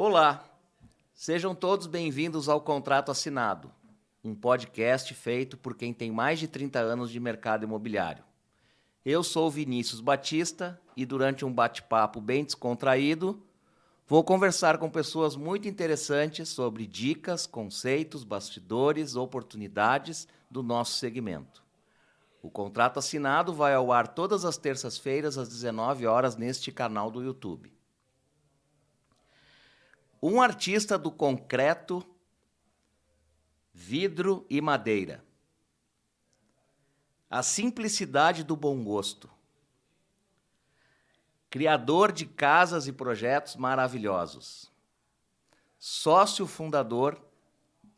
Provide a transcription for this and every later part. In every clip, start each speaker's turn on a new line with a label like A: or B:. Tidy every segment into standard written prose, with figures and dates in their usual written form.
A: Olá, sejam todos bem-vindos ao Contrato Assinado, um podcast feito por quem tem mais de 30 anos de mercado imobiliário. Eu sou Vinícius Batista e durante um bate-papo bem descontraído, vou conversar com pessoas muito interessantes sobre dicas, conceitos, bastidores, oportunidades do nosso segmento. O Contrato Assinado vai ao ar todas as terças-feiras às 19 horas neste canal do YouTube. Um artista do concreto, vidro e madeira. A simplicidade do bom gosto. Criador de casas e projetos maravilhosos. Sócio fundador,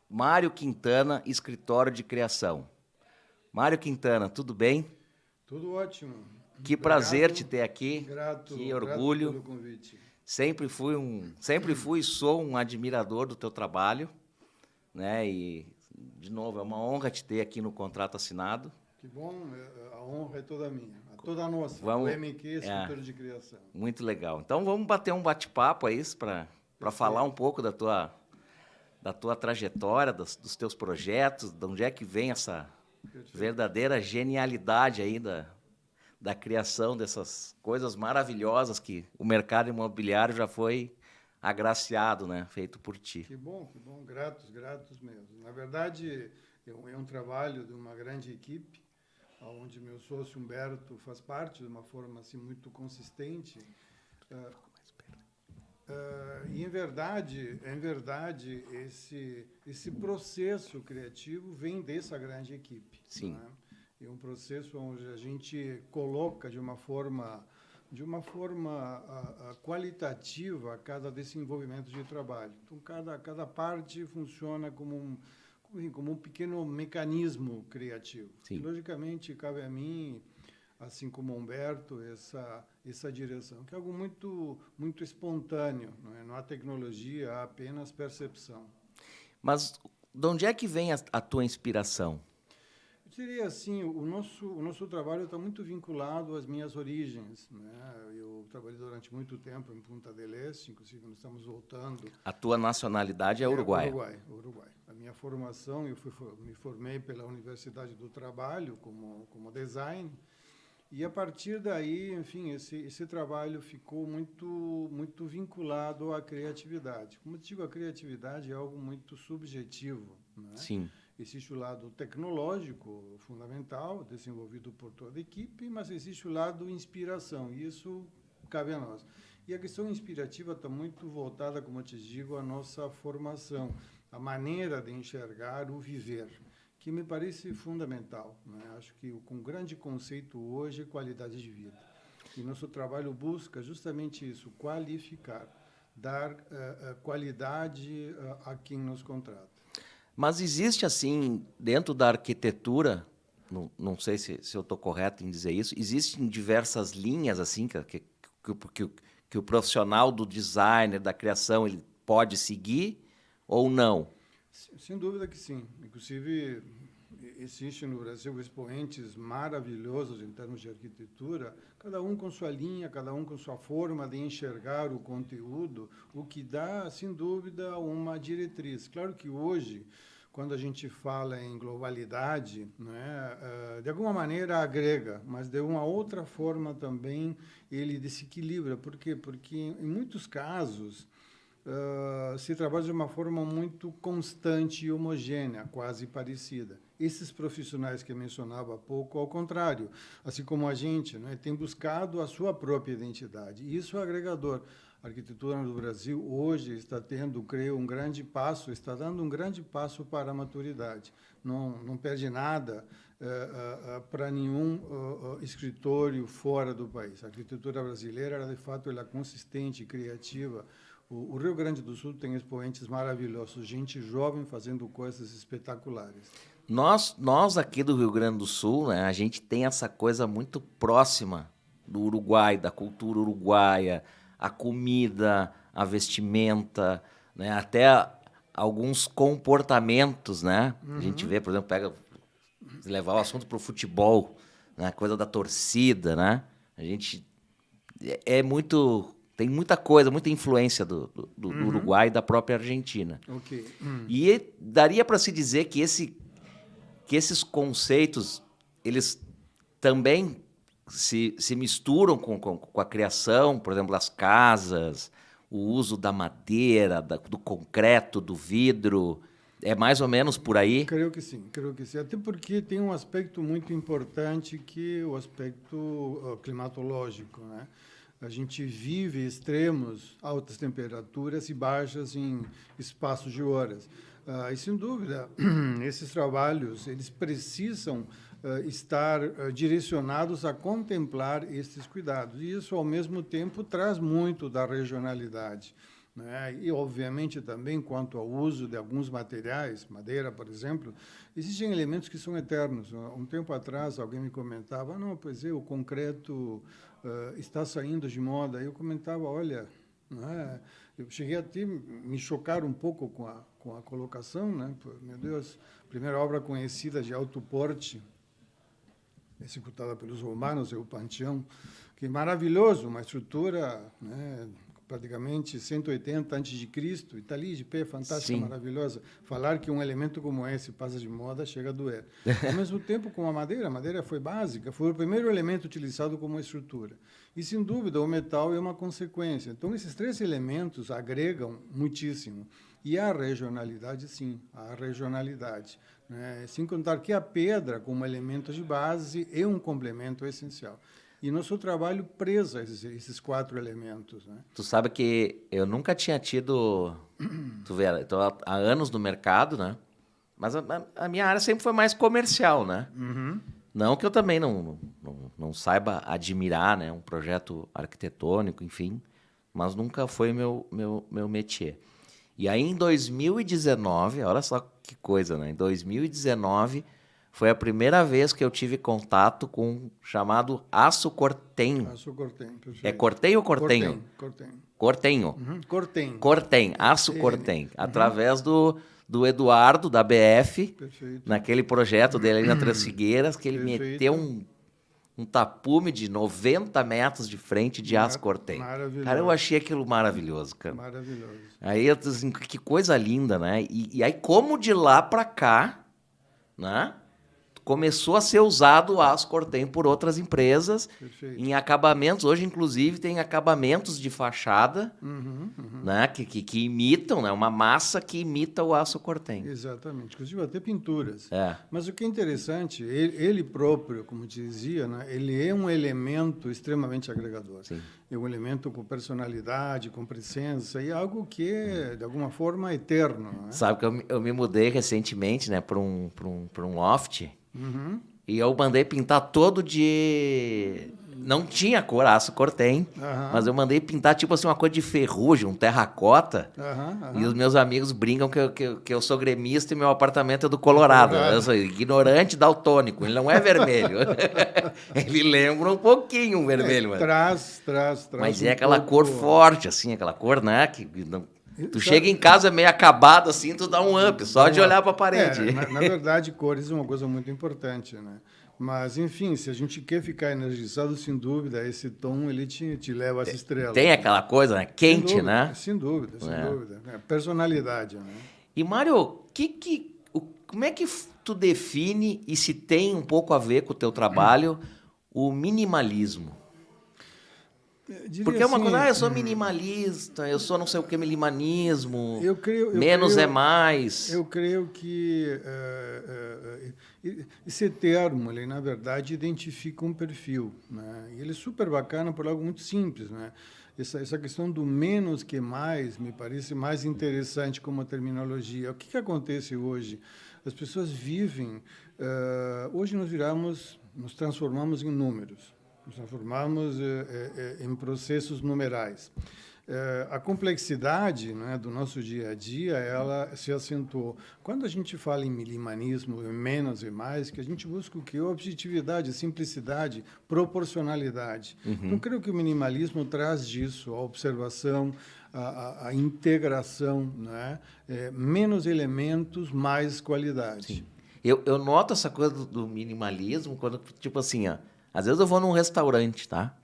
A: Mário Quintana, Escritório de Criação. Mário Quintana, tudo bem?
B: Tudo ótimo.
A: Que prazer te ter aqui.
B: Grato,
A: que orgulho.
B: Grato pelo convite.
A: Sempre fui e sou um admirador do teu trabalho, né? E, de novo, é uma honra te ter aqui no Contrato Assinado.
B: Que bom, a honra é toda minha, toda nossa,
A: vamos,
B: o MQ, Escritório de Criação.
A: Muito legal. Então, vamos bater um bate-papo aí para falar um pouco da tua trajetória, dos teus projetos, de onde é que vem essa verdadeira genialidade aí da criação dessas coisas maravilhosas que o mercado imobiliário já foi agraciado, né? Feito por ti.
B: Que bom, gratos mesmo. Na verdade, é um trabalho de uma grande equipe, onde meu sócio Humberto faz parte de uma forma assim, muito consistente. E, em verdade, esse processo criativo vem dessa grande equipe.
A: Sim.
B: Né? É um processo onde a gente coloca de uma forma qualitativa cada desenvolvimento de trabalho. Então, cada parte funciona como um pequeno mecanismo criativo.
A: Sim.
B: E, logicamente, cabe a mim, assim como ao Humberto, essa direção, que é algo muito espontâneo. Não há tecnologia, há apenas percepção.
A: Mas de onde é que vem a tua inspiração?
B: Eu diria assim, o nosso trabalho está muito vinculado às minhas origens, né? Eu trabalhei durante muito tempo em Punta del Este, inclusive nós estamos voltando.
A: A tua nacionalidade é uruguaia?
B: Uruguai. A minha formação, me formei pela Universidade do Trabalho como design, e a partir daí, enfim, esse trabalho ficou muito vinculado à criatividade. Como eu digo, a criatividade é algo muito subjetivo, né?
A: Sim.
B: Existe o lado tecnológico fundamental, desenvolvido por toda a equipe, mas existe o lado inspiração, e isso cabe a nós. E a questão inspirativa está muito voltada, como eu te digo, à nossa formação, a maneira de enxergar o viver, que me parece fundamental, né? Acho que o grande conceito hoje é qualidade de vida. E nosso trabalho busca justamente isso, qualificar, dar qualidade a quem nos contrata.
A: Mas existe, assim, dentro da arquitetura, não sei se eu estou correto em dizer isso, existem diversas linhas, assim, que o profissional do designer, da criação, ele pode seguir ou não?
B: Sem dúvida que sim. Inclusive, existe no Brasil expoentes maravilhosos em termos de arquitetura, cada um com sua linha, cada um com sua forma de enxergar o conteúdo, o que dá, sem dúvida, uma diretriz. Claro que hoje, quando a gente fala em globalidade, né, de alguma maneira agrega, mas de uma outra forma também ele desequilibra. Por quê? Porque, em muitos casos, se trabalha de uma forma muito constante e homogênea, quase parecida. Esses profissionais que eu mencionava há pouco, ao contrário, assim como a gente, né, tem buscado a sua própria identidade. E isso é agregador. A arquitetura no Brasil hoje está tendo, creio, está dando um grande passo para a maturidade. Não perde nada para nenhum escritório fora do país. A arquitetura brasileira, de fato, ela é consistente, criativa. O Rio Grande do Sul tem expoentes maravilhosos, gente jovem fazendo coisas espetaculares.
A: Nós aqui do Rio Grande do Sul, né, a gente tem essa coisa muito próxima do Uruguai, da cultura uruguaia, a comida, a vestimenta, né, até alguns comportamentos, né? Uhum. A gente vê, por exemplo, levar o assunto para o futebol, né, coisa da torcida, né? A gente é muito tem muita coisa, muita influência do Uruguai e da própria Argentina.
B: Ok.
A: E daria para se dizer que esses conceitos, eles também se misturam com a criação, por exemplo, das casas, o uso da madeira, do concreto, do vidro. É mais ou menos por aí?
B: Creio que sim. Até porque tem um aspecto muito importante que é o aspecto climatológico, né? A gente vive extremos, altas temperaturas e baixas em espaços de horas. E, sem dúvida, esses trabalhos eles precisam estar direcionados a contemplar esses cuidados. E isso, ao mesmo tempo, traz muito da regionalidade, né? E, obviamente, também quanto ao uso de alguns materiais, madeira, por exemplo, existem elementos que são eternos. Um tempo atrás, alguém me comentava, não, pois é, o concreto está saindo de moda. Eu comentava, olha, né, eu cheguei a me chocar um pouco com a colocação, né? Meu Deus, primeira obra conhecida de alto porte, executada pelos romanos, é o Panteão, que é maravilhoso, uma estrutura, né, praticamente 180 a.C., e está ali de pé, fantástica,
A: Sim.
B: maravilhosa. Falar que um elemento como esse passa de moda chega a doer. Ao mesmo tempo, com a madeira foi básica, foi o primeiro elemento utilizado como estrutura. E, sem dúvida, o metal é uma consequência. Então, esses três elementos agregam muitíssimo. E a regionalidade, sim, a regionalidade, né? Sem contar que a pedra, como elemento de base, é um complemento essencial. E nosso trabalho preza esses quatro elementos, né?
A: Tu sabe que eu nunca tinha tido... Tu vê, estou há anos no mercado, né? Mas a minha área sempre foi mais comercial, né?
B: Uhum.
A: Não que eu também não saiba admirar, né, um projeto arquitetônico, enfim, mas nunca foi meu métier. E aí, em 2019, olha só que coisa, né? Em 2019, foi a primeira vez que eu tive contato com o chamado aço cortenho.
B: Aço cortenho, perfeito.
A: É cortenho ou cortenho?
B: Cortenho.
A: Cortenho.
B: Uhum. Cortenho.
A: Cortenho, aço cortenho. Através do Eduardo, da BF,
B: Perfeito.
A: naquele projeto dele ali na Três Figueiras, que ele
B: Perfeito.
A: meteu um tapume de 90 metros de frente de aço cortenho.
B: Maravilhoso.
A: Cara, eu achei aquilo maravilhoso, cara.
B: Maravilhoso.
A: Aí eu disse assim, que coisa linda, né? E aí, como de lá para cá, né? Começou a ser usado o aço cortenho por outras empresas.
B: Perfeito.
A: Em acabamentos. Hoje, inclusive, tem acabamentos de fachada, né? Que imitam, né? Uma massa que imita o aço cortenho.
B: Exatamente. Inclusive até pinturas.
A: É.
B: Mas o que é interessante, ele próprio, como te dizia, né, ele é um elemento extremamente agregador.
A: Sim.
B: É um elemento com personalidade, com presença, e algo que é, de alguma forma, eterno. Né?
A: Sabe que eu me mudei recentemente, né? Para um loft.
B: Uhum.
A: E eu mandei pintar todo de... Não tinha cor, aço cortenho, mas eu mandei pintar tipo assim uma cor de ferrugem, um terracota. E os meus amigos brincam que eu sou gremista e meu apartamento é do Colorado. Eu sou ignorante daltônico, ele não é vermelho. Ele lembra um pouquinho o vermelho.
B: Traz
A: mas
B: um
A: é aquela
B: pouco...
A: cor forte, assim, aquela cor, né? Que não... Tu chega em casa meio acabado assim, tu dá um up, só de olhar para a parede.
B: Na verdade, cores é uma coisa muito importante, né? Mas, enfim, se a gente quer ficar energizado, sem dúvida, esse tom ele te leva às estrelas.
A: Tem aquela coisa, né? Quente, né?
B: Sem dúvida. Personalidade, né?
A: E, Mário, como é que tu define, e se tem um pouco a ver com o teu trabalho, o minimalismo? Porque é uma coisa, eu sou minimalista, eu sou não sei o que, minimalismo, menos é mais.
B: Eu creio que esse termo, ele, na verdade, identifica um perfil, né? E ele é super bacana por algo muito simples, né? Essa questão do menos que mais me parece mais interessante como terminologia. O que acontece hoje? As pessoas vivem... hoje nos transformamos em números. Nos transformamos em processos numerais. A complexidade, né, do nosso dia a dia, ela se acentuou. Quando a gente fala em minimalismo, em menos e mais, que a gente busca o quê? Objetividade, simplicidade, proporcionalidade. Então, creio que o minimalismo traz disso, a observação, a integração, né? Menos elementos, mais qualidade.
A: Sim. Eu noto essa coisa do minimalismo quando, tipo assim, ó, às vezes eu vou num restaurante, tá?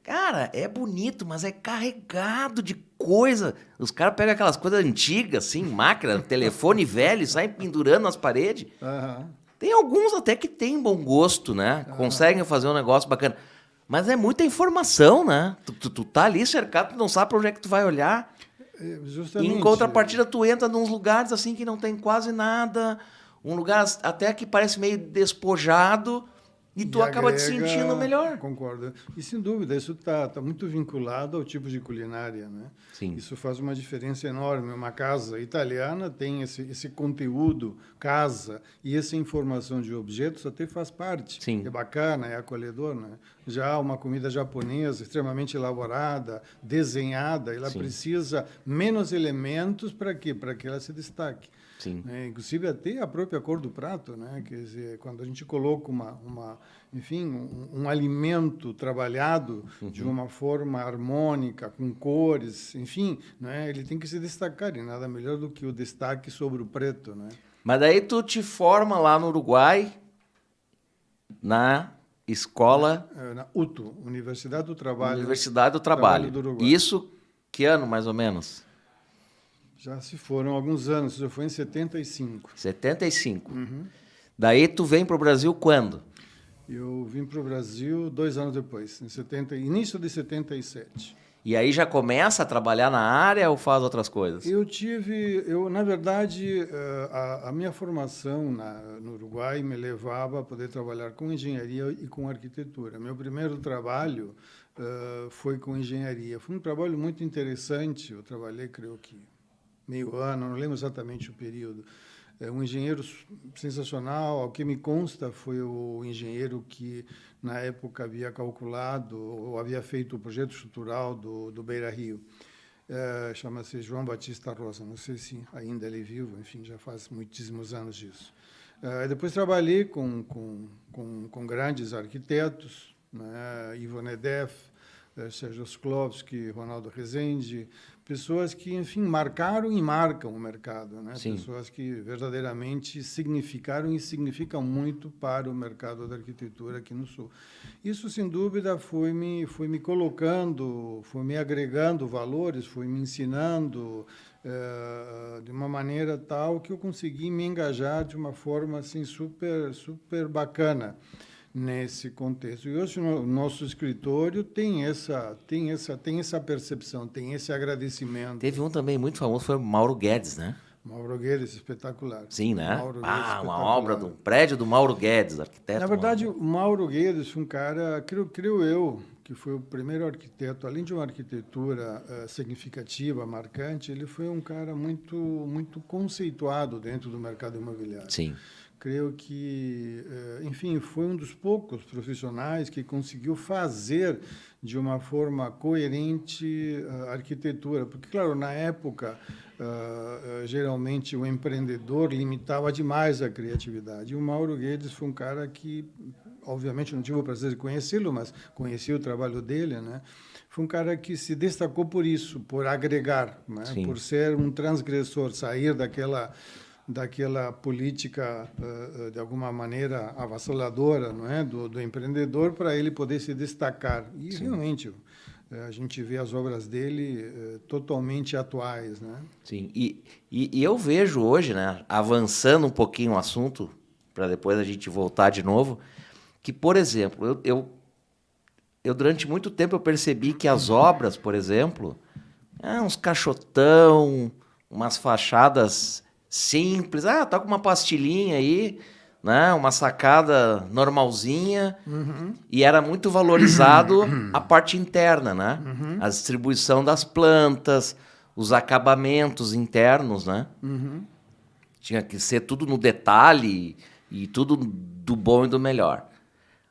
A: Cara, é bonito, mas é carregado de coisa. Os caras pegam aquelas coisas antigas, assim, máquina, telefone velho, e saem pendurando nas paredes.
B: Aham.
A: Tem alguns até que têm bom gosto, né? Conseguem fazer um negócio bacana. Mas é muita informação, né? Tu tá ali cercado, tu não sabe pra onde é que tu vai olhar. E
B: Justamente.
A: em contrapartida, tu entra nos lugares assim que não tem quase nada. Um lugar até que parece meio despojado. E tu acaba te sentindo melhor.
B: Concordo. E, sem dúvida, isso está muito vinculado ao tipo de culinária, né?
A: Sim.
B: Isso faz uma diferença enorme. Uma casa italiana tem esse conteúdo, casa, e essa informação de objetos até faz parte.
A: Sim.
B: É bacana, é acolhedor, né? Já uma comida japonesa extremamente elaborada, desenhada, ela
A: Sim.
B: precisa menos elementos para quê? Para que ela se destaque.
A: Sim.
B: Inclusive até a própria cor do prato, né? Quer dizer, quando a gente coloca um alimento trabalhado de uma forma harmônica, com cores, enfim, né? Ele tem que se destacar, e nada melhor do que o destaque sobre o preto, né?
A: Mas daí tu te forma lá no Uruguai, na escola...
B: Na UTO, Universidade do Trabalho.
A: Universidade do Trabalho.
B: Do Uruguai.
A: Isso, que ano mais ou menos?
B: Já se foram alguns anos, isso foi em 75.
A: 75. Daí tu vem para o Brasil quando?
B: Eu vim para o Brasil 2 anos depois, início de 77.
A: E aí já começa a trabalhar na área ou faz outras coisas?
B: Na verdade, a minha formação no Uruguai me levava a poder trabalhar com engenharia e com arquitetura. Meu primeiro trabalho foi com engenharia. Foi um trabalho muito interessante, eu trabalhei, creio que, meio ano, não lembro exatamente o período. Um engenheiro sensacional, ao que me consta, foi o engenheiro que, na época, havia calculado ou havia feito o projeto estrutural do Beira Rio. Chama-se João Batista Rosa, não sei se ainda ele é vivo, enfim, já faz muitíssimos anos disso. Depois trabalhei com grandes arquitetos, né? Ivo Nedev, Sérgio Sklovsky, Ronaldo Rezende, pessoas que, enfim, marcaram e marcam o mercado, né?
A: Sim.
B: Pessoas que verdadeiramente significaram e significam muito para o mercado da arquitetura aqui no Sul. Isso, sem dúvida, foi me colocando, foi me agregando valores, foi me ensinando de uma maneira tal que eu consegui me engajar de uma forma assim super bacana nesse contexto. E hoje o nosso escritório tem essa percepção, tem esse agradecimento.
A: Teve um também muito famoso, foi o Mauro Guedes, né?
B: Mauro Guedes, espetacular.
A: Sim, né?
B: Mauro Guedes,
A: uma obra do prédio do Mauro Guedes, arquiteto.
B: Na verdade, o Mauro Guedes foi um cara, creio eu, que foi o primeiro arquiteto, além de uma arquitetura significativa, marcante, ele foi um cara muito conceituado dentro do mercado imobiliário.
A: Sim.
B: Creio que, enfim, foi um dos poucos profissionais que conseguiu fazer de uma forma coerente a arquitetura. Porque, claro, na época, geralmente o empreendedor limitava demais a criatividade. E o Mauro Guedes foi um cara que, obviamente, não tive o prazer de conhecê-lo, mas conheci o trabalho dele, né? Foi um cara que se destacou por isso, por agregar, né? Por ser um transgressor, sair daquela política, de alguma maneira, avassaladora, não é? do empreendedor, para ele poder se destacar. E, realmente, a gente vê as obras dele totalmente atuais, né?
A: Sim, e eu vejo hoje, né, avançando um pouquinho o assunto, para depois a gente voltar de novo, que, por exemplo, eu durante muito tempo eu percebi que as obras, por exemplo, uns caixotão, umas fachadas simples, tá com uma pastilhinha aí, né, uma sacada normalzinha, e era muito valorizado a parte interna, né? A distribuição das plantas, os acabamentos internos, né? Tinha que ser tudo no detalhe e tudo do bom e do melhor.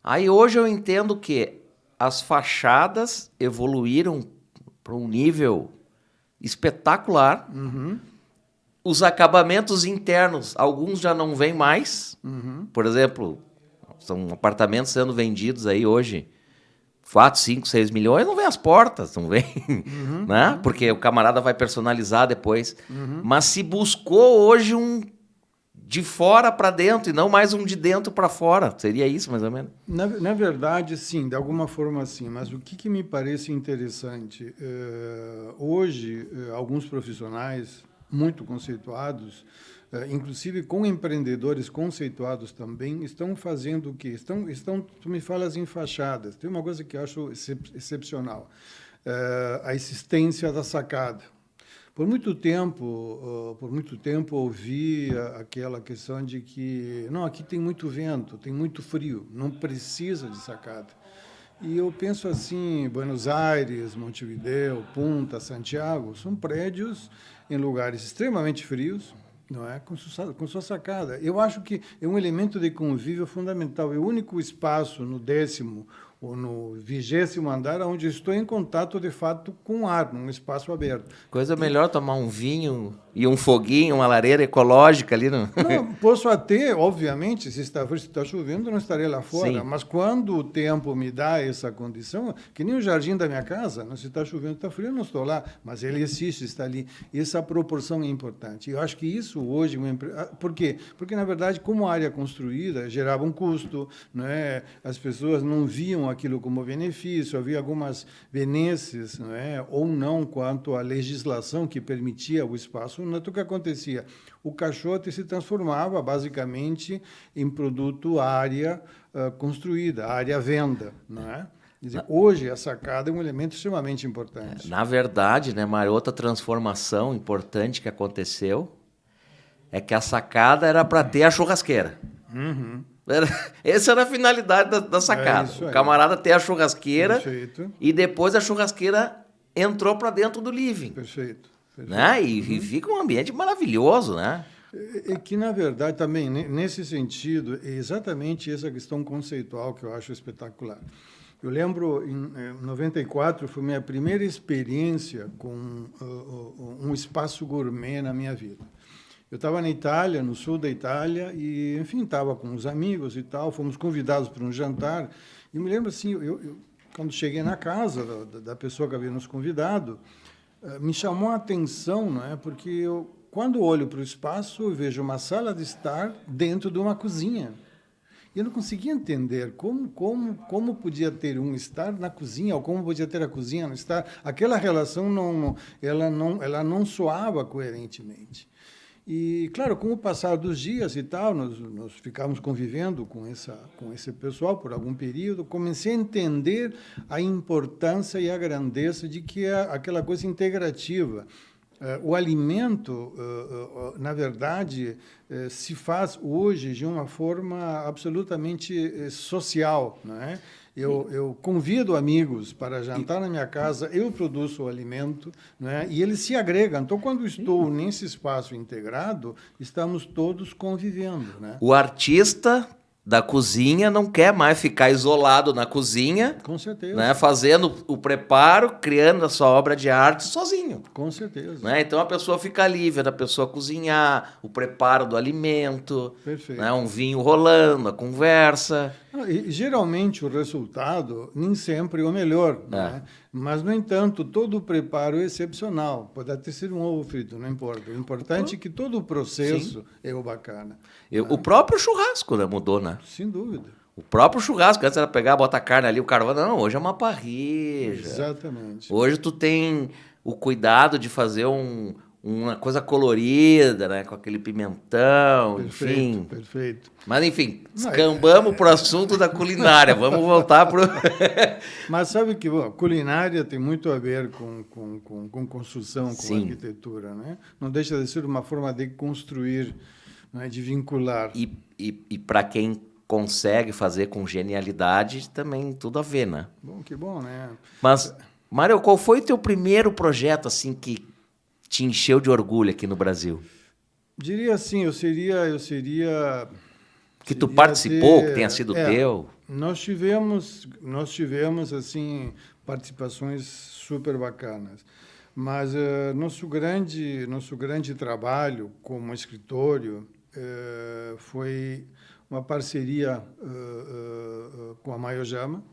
A: Aí hoje eu entendo que as fachadas evoluíram para um nível espetacular. Os acabamentos internos, alguns já não vêm mais. Por exemplo, são apartamentos sendo vendidos aí hoje 4, 5, 6 milhões, não vem as portas, não vem, né? Porque o camarada vai personalizar depois. Mas se buscou hoje de fora para dentro e não mais um de dentro para fora. Seria isso, mais ou menos?
B: Na verdade, sim, de alguma forma sim. Mas o que me parece interessante, hoje, alguns profissionais muito conceituados, inclusive com empreendedores conceituados também, estão fazendo o quê? Tu me falas em fachadas. Tem uma coisa que eu acho excepcional, a existência da sacada. Por muito tempo ouvi aquela questão de que não, aqui tem muito vento, tem muito frio, não precisa de sacada. E eu penso assim, Buenos Aires, Montevideo, Punta, Santiago, são prédios em lugares extremamente frios, não é, com sua sacada. Eu acho que é um elemento de convívio fundamental. É o único espaço no 10º ou no 20º andar onde estou em contato, de fato, com o ar, num espaço aberto.
A: Coisa melhor tomar um vinho e um foguinho, uma lareira ecológica ali. No...
B: Não, posso até, obviamente, se está chovendo, não estarei lá fora.
A: Sim.
B: Mas quando o tempo me dá essa condição, que nem o jardim da minha casa, não, se está chovendo, está frio, eu não estou lá, mas ele existe, está ali. Essa proporção é importante. Eu acho que isso hoje... Por quê? Porque, na verdade, como a área construída gerava um custo, não é? As pessoas não viam aquilo como benefício, havia algumas benesses, não é? Ou não, quanto à legislação que permitia o espaço. O que acontecia? O caixote se transformava, basicamente, em produto área construída, área venda, não é? Quer dizer, hoje, a sacada é um elemento extremamente importante.
A: Na verdade, né, Mário, outra transformação importante que aconteceu é que a sacada era para ter a churrasqueira.
B: Uhum.
A: Essa era a finalidade da sacada. O camarada ter a churrasqueira.
B: Perfeito.
A: E depois a churrasqueira entrou para dentro do living.
B: Perfeito.
A: Né? E fica um ambiente maravilhoso, né?
B: É que, na verdade, também, nesse sentido, é exatamente essa questão conceitual que eu acho espetacular. Eu lembro, em 94, foi minha primeira experiência com um espaço gourmet na minha vida. Eu estava na Itália, no sul da Itália, e, enfim, estava com uns amigos e tal, fomos convidados para um jantar, e me lembro, assim, quando cheguei na casa da pessoa que havia nos convidado, me chamou a atenção, não é? Porque eu, quando olho para o espaço, eu vejo uma sala de estar dentro de uma cozinha. E eu não conseguia entender como podia ter um estar na cozinha, ou como podia ter a cozinha no estar. Aquela relação ela não soava coerentemente. E, claro, com o passar dos dias e tal, nós ficamos convivendo com esse pessoal por algum período, comecei a entender a importância e a grandeza de que é aquela coisa integrativa. O alimento, na verdade, se faz hoje de uma forma absolutamente social, não é? Eu convido amigos para jantar na minha casa, eu produzo o alimento, não é? E eles se agregam. Então, quando estou nesse espaço integrado, estamos todos convivendo, né?
A: O artista da cozinha não quer mais ficar isolado na cozinha,
B: com certeza,
A: né, fazendo o preparo, criando a sua obra de arte sozinho.
B: Com certeza.
A: Né? Então a pessoa fica livre da pessoa cozinhar, o preparo do alimento, né, um vinho rolando, a conversa.
B: E, geralmente o resultado nem sempre é o melhor, né? Mas, no entanto, todo o preparo é excepcional. Pode até ser um ovo frito, não importa. O importante é que todo o processo é o bacana.
A: O próprio churrasco, né, mudou, né?
B: Sem dúvida.
A: O próprio churrasco, antes era pegar, botar a carne ali, o carvão. Não, hoje é uma parrilla.
B: Exatamente.
A: Hoje tu tem o cuidado de fazer uma coisa colorida, né? Com aquele pimentão,
B: perfeito,
A: enfim.
B: Perfeito.
A: Mas, enfim, descambamos pro assunto da culinária. Vamos voltar pro...
B: Mas sabe que culinária tem muito a ver com construção, com arquitetura, né? Não deixa de ser uma forma de construir, né? De vincular.
A: E para quem consegue fazer com genialidade, também tudo a ver, né?
B: Bom, que bom, né?
A: Mas, Mário, qual foi o teu primeiro projeto, assim, que te encheu de orgulho aqui no Brasil?
B: Diria assim, eu seria
A: que tu participou, que tenha sido teu?
B: Nós tivemos assim participações super bacanas, mas nosso grande trabalho como escritório foi uma parceria com a Mayojama,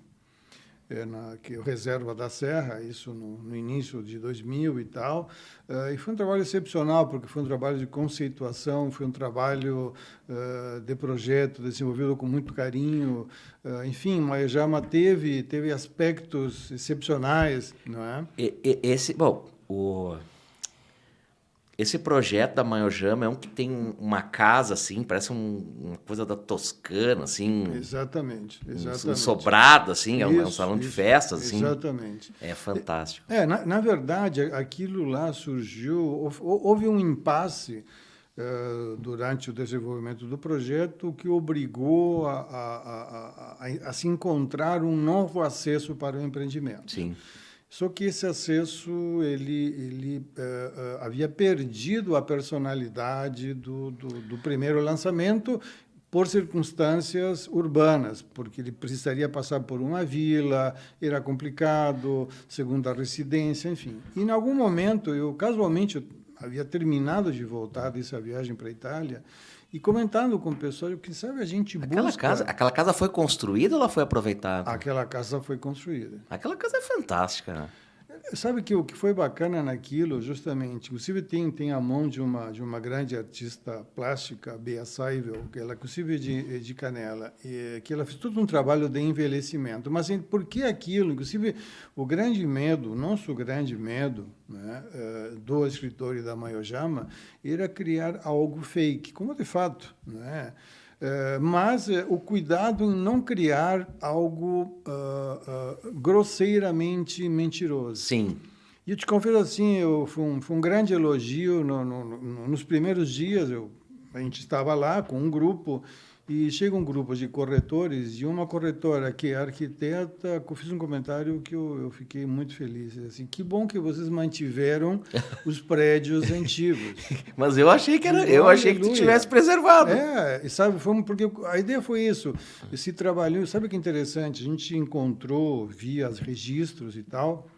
B: que é o Reserva da Serra, isso no início de 2000 e tal. E foi um trabalho excepcional, porque foi um trabalho de conceituação, foi um trabalho de projeto desenvolvido com muito carinho. Enfim, Maiojama teve aspectos excepcionais, não é?
A: Esse projeto da Maiojama é um que tem uma casa, assim, parece uma coisa da Toscana, assim.
B: Exatamente.
A: Um sobrado, assim, é um salão de festas, assim.
B: Exatamente.
A: É fantástico.
B: Na verdade, aquilo lá surgiu, houve um impasse durante o desenvolvimento do projeto que obrigou a se encontrar um novo acesso para o empreendimento.
A: Sim.
B: Só que esse acesso ele havia perdido a personalidade do primeiro lançamento por circunstâncias urbanas, porque ele precisaria passar por uma vila, era complicado, segunda residência, enfim. E, em algum momento, casualmente, havia terminado de voltar dessa viagem para a Itália, e comentando com o pessoal, quem sabe a gente busca...
A: Aquela casa foi construída ou ela foi aproveitada?
B: Aquela casa foi construída.
A: Aquela casa é fantástica, né?
B: Sabe que o que foi bacana naquilo, justamente, inclusive tem a mão de uma grande artista plástica, Bea Saivel, que ela, inclusive, de Canela, que ela fez todo um trabalho de envelhecimento. Mas por que aquilo? Inclusive, o nosso grande medo, né, do escritor da Maiojama, era criar algo fake, como de fato, né? Mas o cuidado em não criar algo grosseiramente mentiroso.
A: Sim.
B: E eu te confesso assim, foi um grande elogio nos primeiros dias. A gente estava lá com um grupo e chega um grupo de corretores e uma corretora que é arquiteta, eu fiz um comentário que eu fiquei muito feliz. Assim, que bom que vocês mantiveram os prédios antigos.
A: Mas eu achei que tu tivesse preservado.
B: E sabe, porque a ideia foi isso. Esse trabalho, sabe o que é interessante? A gente encontrou via registros e tal,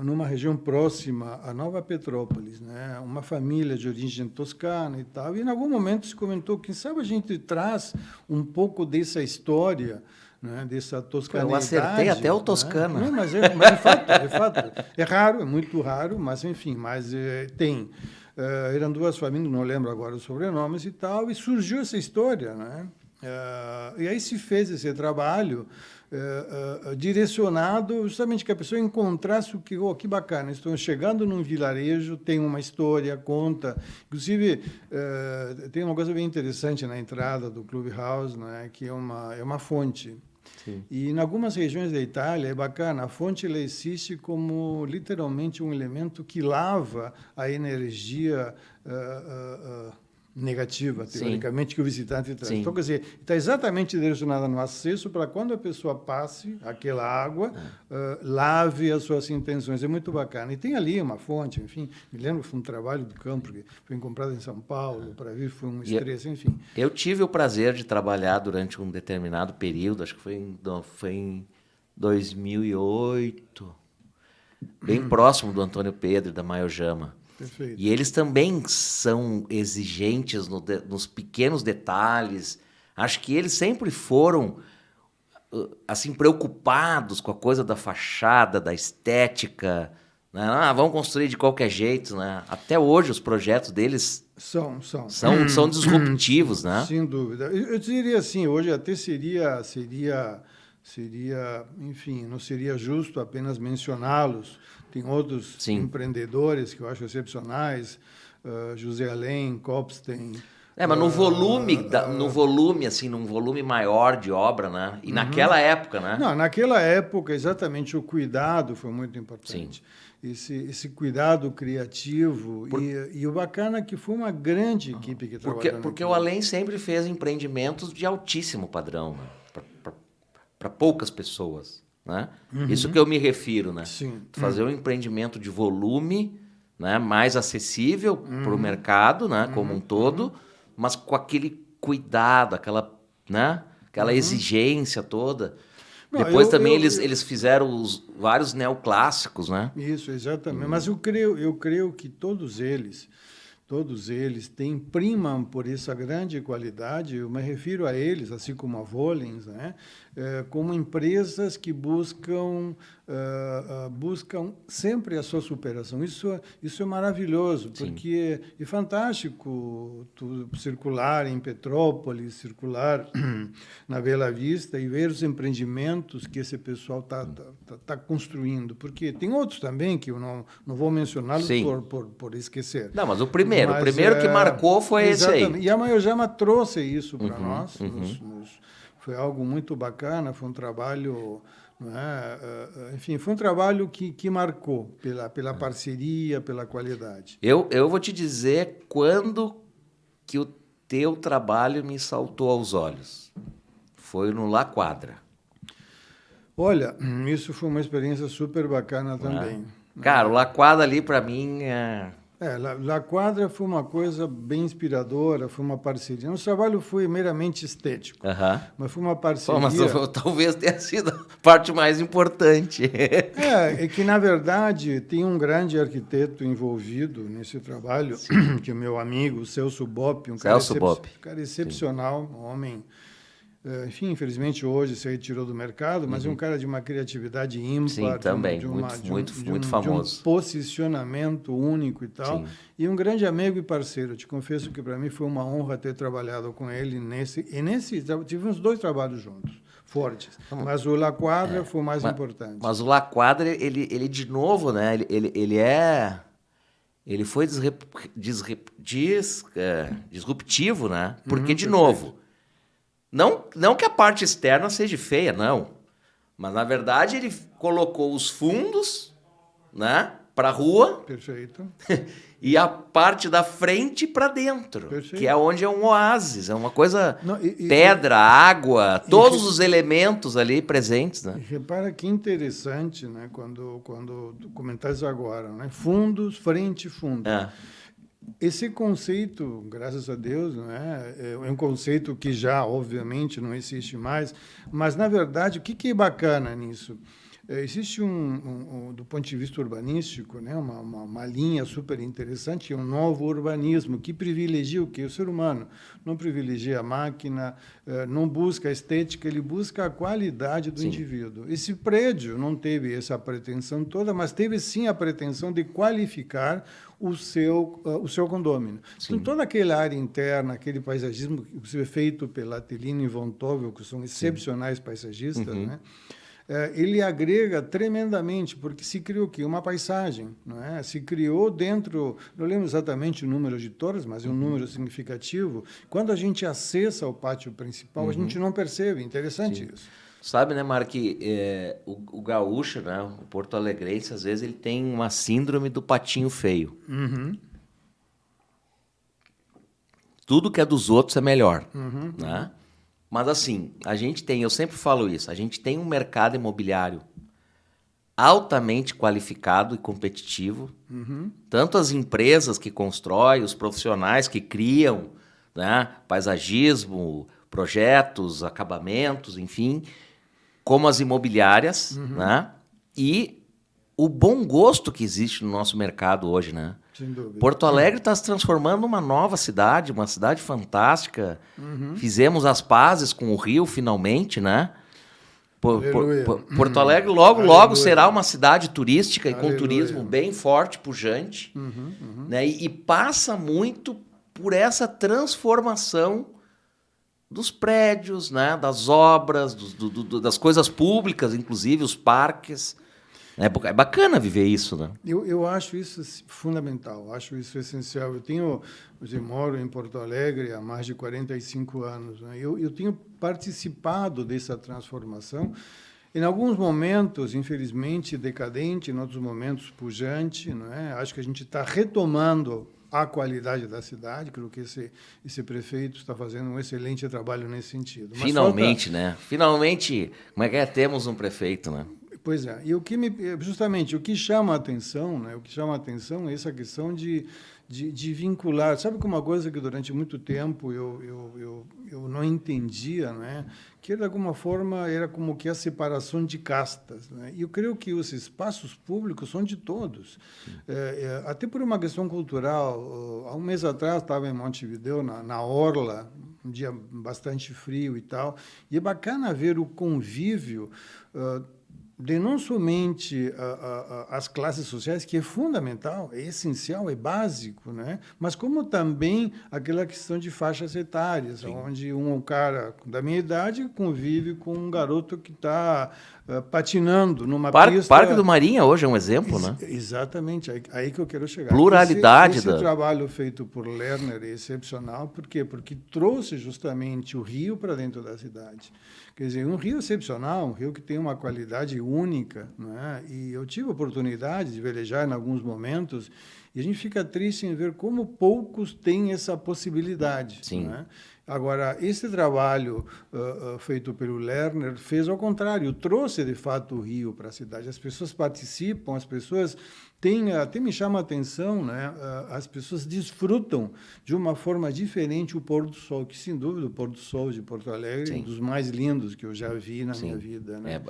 B: numa região próxima a Nova Petrópolis, né? Uma família de origem toscana e tal, e em algum momento se comentou, quem sabe a gente traz um pouco dessa história, né? Dessa toscanidade.
A: Eu acertei até o toscano.
B: Né? Não, mas de fato, é raro, é muito raro, mas enfim, tem. Eram duas famílias, não lembro agora os sobrenomes e tal, e surgiu essa história, né? E aí se fez esse trabalho direcionado justamente que a pessoa encontrasse que bacana, estou chegando num vilarejo, tem uma história, conta. Inclusive, tem uma coisa bem interessante na entrada do Clubhouse, né, que é uma fonte.
A: Sim.
B: E em algumas regiões da Itália, é bacana, a fonte ela existe como literalmente um elemento que lava a energia negativa, teoricamente, que o visitante traz. Sim. Então, quer dizer, está exatamente direcionada no acesso para quando a pessoa passe aquela água, lave as suas intenções. É muito bacana. E tem ali uma fonte, enfim, me lembro que foi um trabalho de campo, que foi comprado em São Paulo, para vir foi um estresse, enfim.
A: Eu tive o prazer de trabalhar durante um determinado período, acho que foi em 2008, bem próximo do Antônio Pedro e da Maiojama.
B: Perfeito.
A: E eles também são exigentes nos pequenos detalhes. Acho que eles sempre foram assim preocupados com a coisa da fachada, da estética, né? Vamos construir de qualquer jeito, né? Até hoje os projetos deles são disruptivos, né?
B: Sem dúvida. Eu diria assim, hoje até seria, enfim, não seria justo apenas mencioná-los. Tem outros empreendedores que eu acho excepcionais, José Além, Copstein.
A: Mas no volume, assim, num volume maior de obra, né? E naquela época, né?
B: Não, naquela época, exatamente, o cuidado foi muito importante. Esse cuidado criativo. E o bacana é que foi uma grande equipe que trabalhou.
A: Porque o Além sempre fez empreendimentos de altíssimo padrão, né? Para poucas pessoas. Né? Isso que eu me refiro, né?
B: Sim.
A: Fazer um empreendimento de volume, né? Mais acessível para o mercado, né? Como um todo, mas com aquele cuidado, aquela exigência toda. Depois eles fizeram vários neoclássicos, né?
B: Isso, exatamente. Mas eu creio que todos eles todos eles primam por essa grande qualidade. Eu me refiro a eles, assim como a Volens, né? Como empresas que buscam sempre a sua superação. Isso é maravilhoso,
A: Sim.
B: porque é fantástico tu circular em Petrópolis, circular na Bela Vista e ver os empreendimentos que esse pessoal tá construindo. Porque tem outros também que eu não vou mencioná-los por esquecer.
A: Não, mas o primeiro que marcou foi
B: exatamente.
A: esse aí.
B: E a Mayojama trouxe isso para nós. Foi algo muito bacana, foi um trabalho, enfim, foi um trabalho que marcou pela parceria, pela qualidade.
A: Eu vou te dizer quando que o teu trabalho me saltou aos olhos. Foi no La Quadra.
B: Olha, isso foi uma experiência super bacana também.
A: Cara, o La Quadra ali para mim
B: La Quadra foi uma coisa bem inspiradora, foi uma parceria. Nosso trabalho foi meramente estético, mas foi uma parceria...
A: Mas talvez tenha sido a parte mais importante.
B: É que, na verdade, tem um grande arquiteto envolvido nesse trabalho, que é o meu amigo, Celso Bopp, um cara excepcional, um homem... Enfim, infelizmente hoje se retirou do mercado, mas é um cara de uma criatividade ímpar.
A: Sim, também, muito famoso.
B: De um posicionamento único e tal.
A: Sim.
B: E um grande amigo e parceiro. Eu te confesso que para mim foi uma honra ter trabalhado com ele tivemos 2 trabalhos juntos, fortes. Mas o La Quadra foi o mais importante.
A: Mas o La Quadra, ele de novo, né? Ele foi disruptivo, né? Porque, de novo... Não que a parte externa seja feia, não. Mas, na verdade, ele colocou os fundos, né, para a rua.
B: Perfeito.
A: E a parte da frente para dentro. Perfeito. Que é onde é um oásis. É uma coisa... pedra, água, todos os elementos ali presentes. Né?
B: Repara que interessante, né, quando tu comentaste agora, né? Fundos, frente e fundo. Esse conceito, graças a Deus, é um conceito que já, obviamente, não existe mais, mas, na verdade, o que é bacana nisso? Existe do ponto de vista urbanístico, né, uma linha super interessante, um novo urbanismo que privilegia o quê? O ser humano. Não privilegia a máquina, não busca a estética, ele busca a qualidade do indivíduo. Esse prédio não teve essa pretensão toda, mas teve sim a pretensão de qualificar o seu condômino. Então, toda aquela área interna, aquele paisagismo que é feito pela Atelino e Von Tobel, que são excepcionais paisagistas, né? Ele agrega tremendamente, porque se criou o quê? Uma paisagem. Não é? Se criou dentro, não lembro exatamente o número de torres, mas é um número significativo. Quando a gente acessa o pátio principal, a gente não percebe. Interessante isso.
A: Sabe, né, Marco, o gaúcho, né, o porto-alegrense, às vezes ele tem uma síndrome do patinho feio. Tudo que é dos outros é melhor, né? Mas assim, eu sempre falo isso, a gente tem um mercado imobiliário altamente qualificado e competitivo, tanto as empresas que constroem, os profissionais que criam, né, paisagismo, projetos, acabamentos, enfim, como as imobiliárias, né? E o bom gosto que existe no nosso mercado hoje, né?
B: Sem dúvida.
A: Porto Alegre está se transformando numa nova cidade, uma cidade fantástica. Fizemos as pazes com o Rio, finalmente, né? Porto Alegre logo será uma cidade turística e com turismo bem forte, pujante, né? E passa muito por essa transformação dos prédios, né? Das obras, das coisas públicas, inclusive os parques. É bacana viver isso, né?
B: Eu acho isso fundamental, acho isso essencial. Eu moro em Porto Alegre há mais de 45 anos. Né? Eu tenho participado dessa transformação, em alguns momentos, infelizmente, decadente, em outros momentos, pujante. Não é? Acho que a gente está retomando a qualidade da cidade, creio que esse prefeito está fazendo um excelente trabalho nesse sentido. Mas
A: finalmente, né? Finalmente, como é que temos um prefeito, né?
B: Pois é. E justamente o que chama a atenção, né? O que chama a atenção é essa questão de vincular. Sabe que uma coisa que durante muito tempo eu não entendia, né? Que de alguma forma era como que a separação de castas, né? E eu creio que os espaços públicos são de todos. Até por uma questão cultural. Há um mês atrás estava em Montevidéu, na orla, um dia bastante frio e tal, e é bacana ver o convívio de não somente as classes sociais, que é fundamental, é essencial, é básico, né? Mas como também aquela questão de faixas etárias, sim, onde um cara da minha idade convive com um garoto que está patinando numa pista.
A: Parque do Marinha hoje é um exemplo, né?
B: Exatamente, aí que eu quero chegar.
A: Pluralidade.
B: Esse trabalho feito por Lerner é excepcional, por quê? Porque trouxe justamente o Rio para dentro da cidade. Quer dizer, um rio excepcional, um rio que tem uma qualidade única, né? E eu tive a oportunidade de velejar em alguns momentos, e a gente fica triste em ver como poucos têm essa possibilidade.
A: Sim.
B: Né? Agora, esse trabalho feito pelo Lerner fez ao contrário, trouxe de fato o rio para a cidade. As pessoas participam, as pessoas têm, até me chama a atenção, né? As pessoas desfrutam de uma forma diferente o pôr do sol, que sem dúvida o pôr do sol de Porto Alegre é um dos mais lindos que eu já vi na minha vida. Né?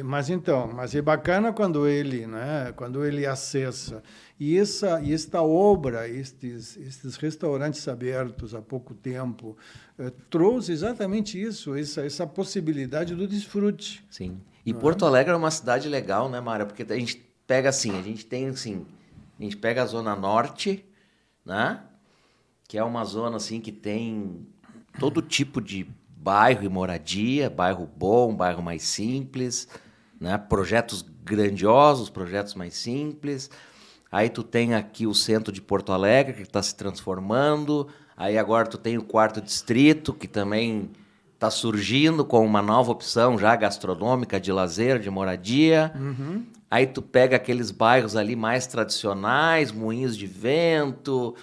B: Mas é bacana quando ele acessa. E esta obra, estes restaurantes abertos há pouco tempo, trouxe exatamente isso, essa possibilidade do desfrute.
A: Sim. E Porto Alegre é uma cidade legal, né, Mara? Porque a gente pega assim, a gente pega a Zona Norte, né? Que é uma zona assim que tem todo tipo de bairro e moradia, bairro bom, bairro mais simples, né? Projetos grandiosos, projetos mais simples. Aí tu tem aqui o centro de Porto Alegre, que está se transformando. Aí agora tu tem o 4º Distrito, que também está surgindo com uma nova opção já gastronômica, de lazer, de moradia.
B: Uhum.
A: Aí tu pega aqueles bairros ali mais tradicionais, Moinhos de Vento.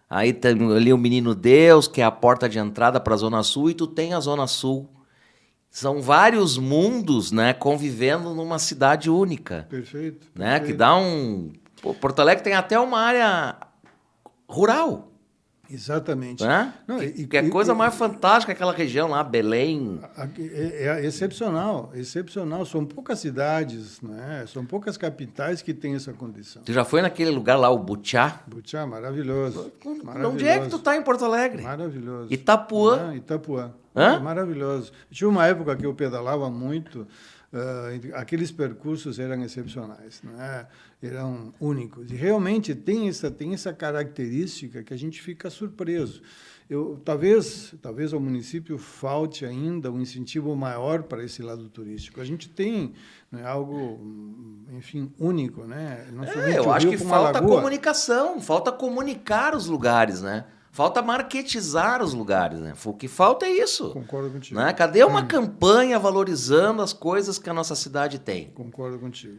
A: Aí tem ali o Menino Deus, que é a porta de entrada para a Zona Sul, e tu tem a Zona Sul. São vários mundos, né, convivendo numa cidade única.
B: Perfeito.
A: Né, que dá Pô, Porto Alegre tem até uma área rural.
B: Exatamente.
A: Né? Não, que é a coisa mais fantástica, aquela região lá, Belém.
B: É excepcional, excepcional. São poucas cidades, né? São poucas capitais que têm essa condição.
A: Tu já foi naquele lugar lá, o Butiá?
B: Butiá, maravilhoso.
A: Onde é que tu tá em Porto Alegre?
B: Maravilhoso.
A: Itapuã.
B: Itapuã.
A: Hã?
B: Maravilhoso. Tinha uma época que eu pedalava muito. Aqueles percursos eram excepcionais, né? Eram únicos. E realmente tem essa característica que a gente fica surpreso. Talvez ao município falte ainda um incentivo maior para esse lado turístico. A gente tem, né, algo, enfim, único, né? Não
A: Eu acho que falta comunicação, falta comunicar os lugares, né? Falta marketizar os lugares, né? O que falta é isso.
B: Concordo contigo.
A: Né? Cadê uma campanha valorizando as coisas que a nossa cidade tem?
B: Concordo contigo.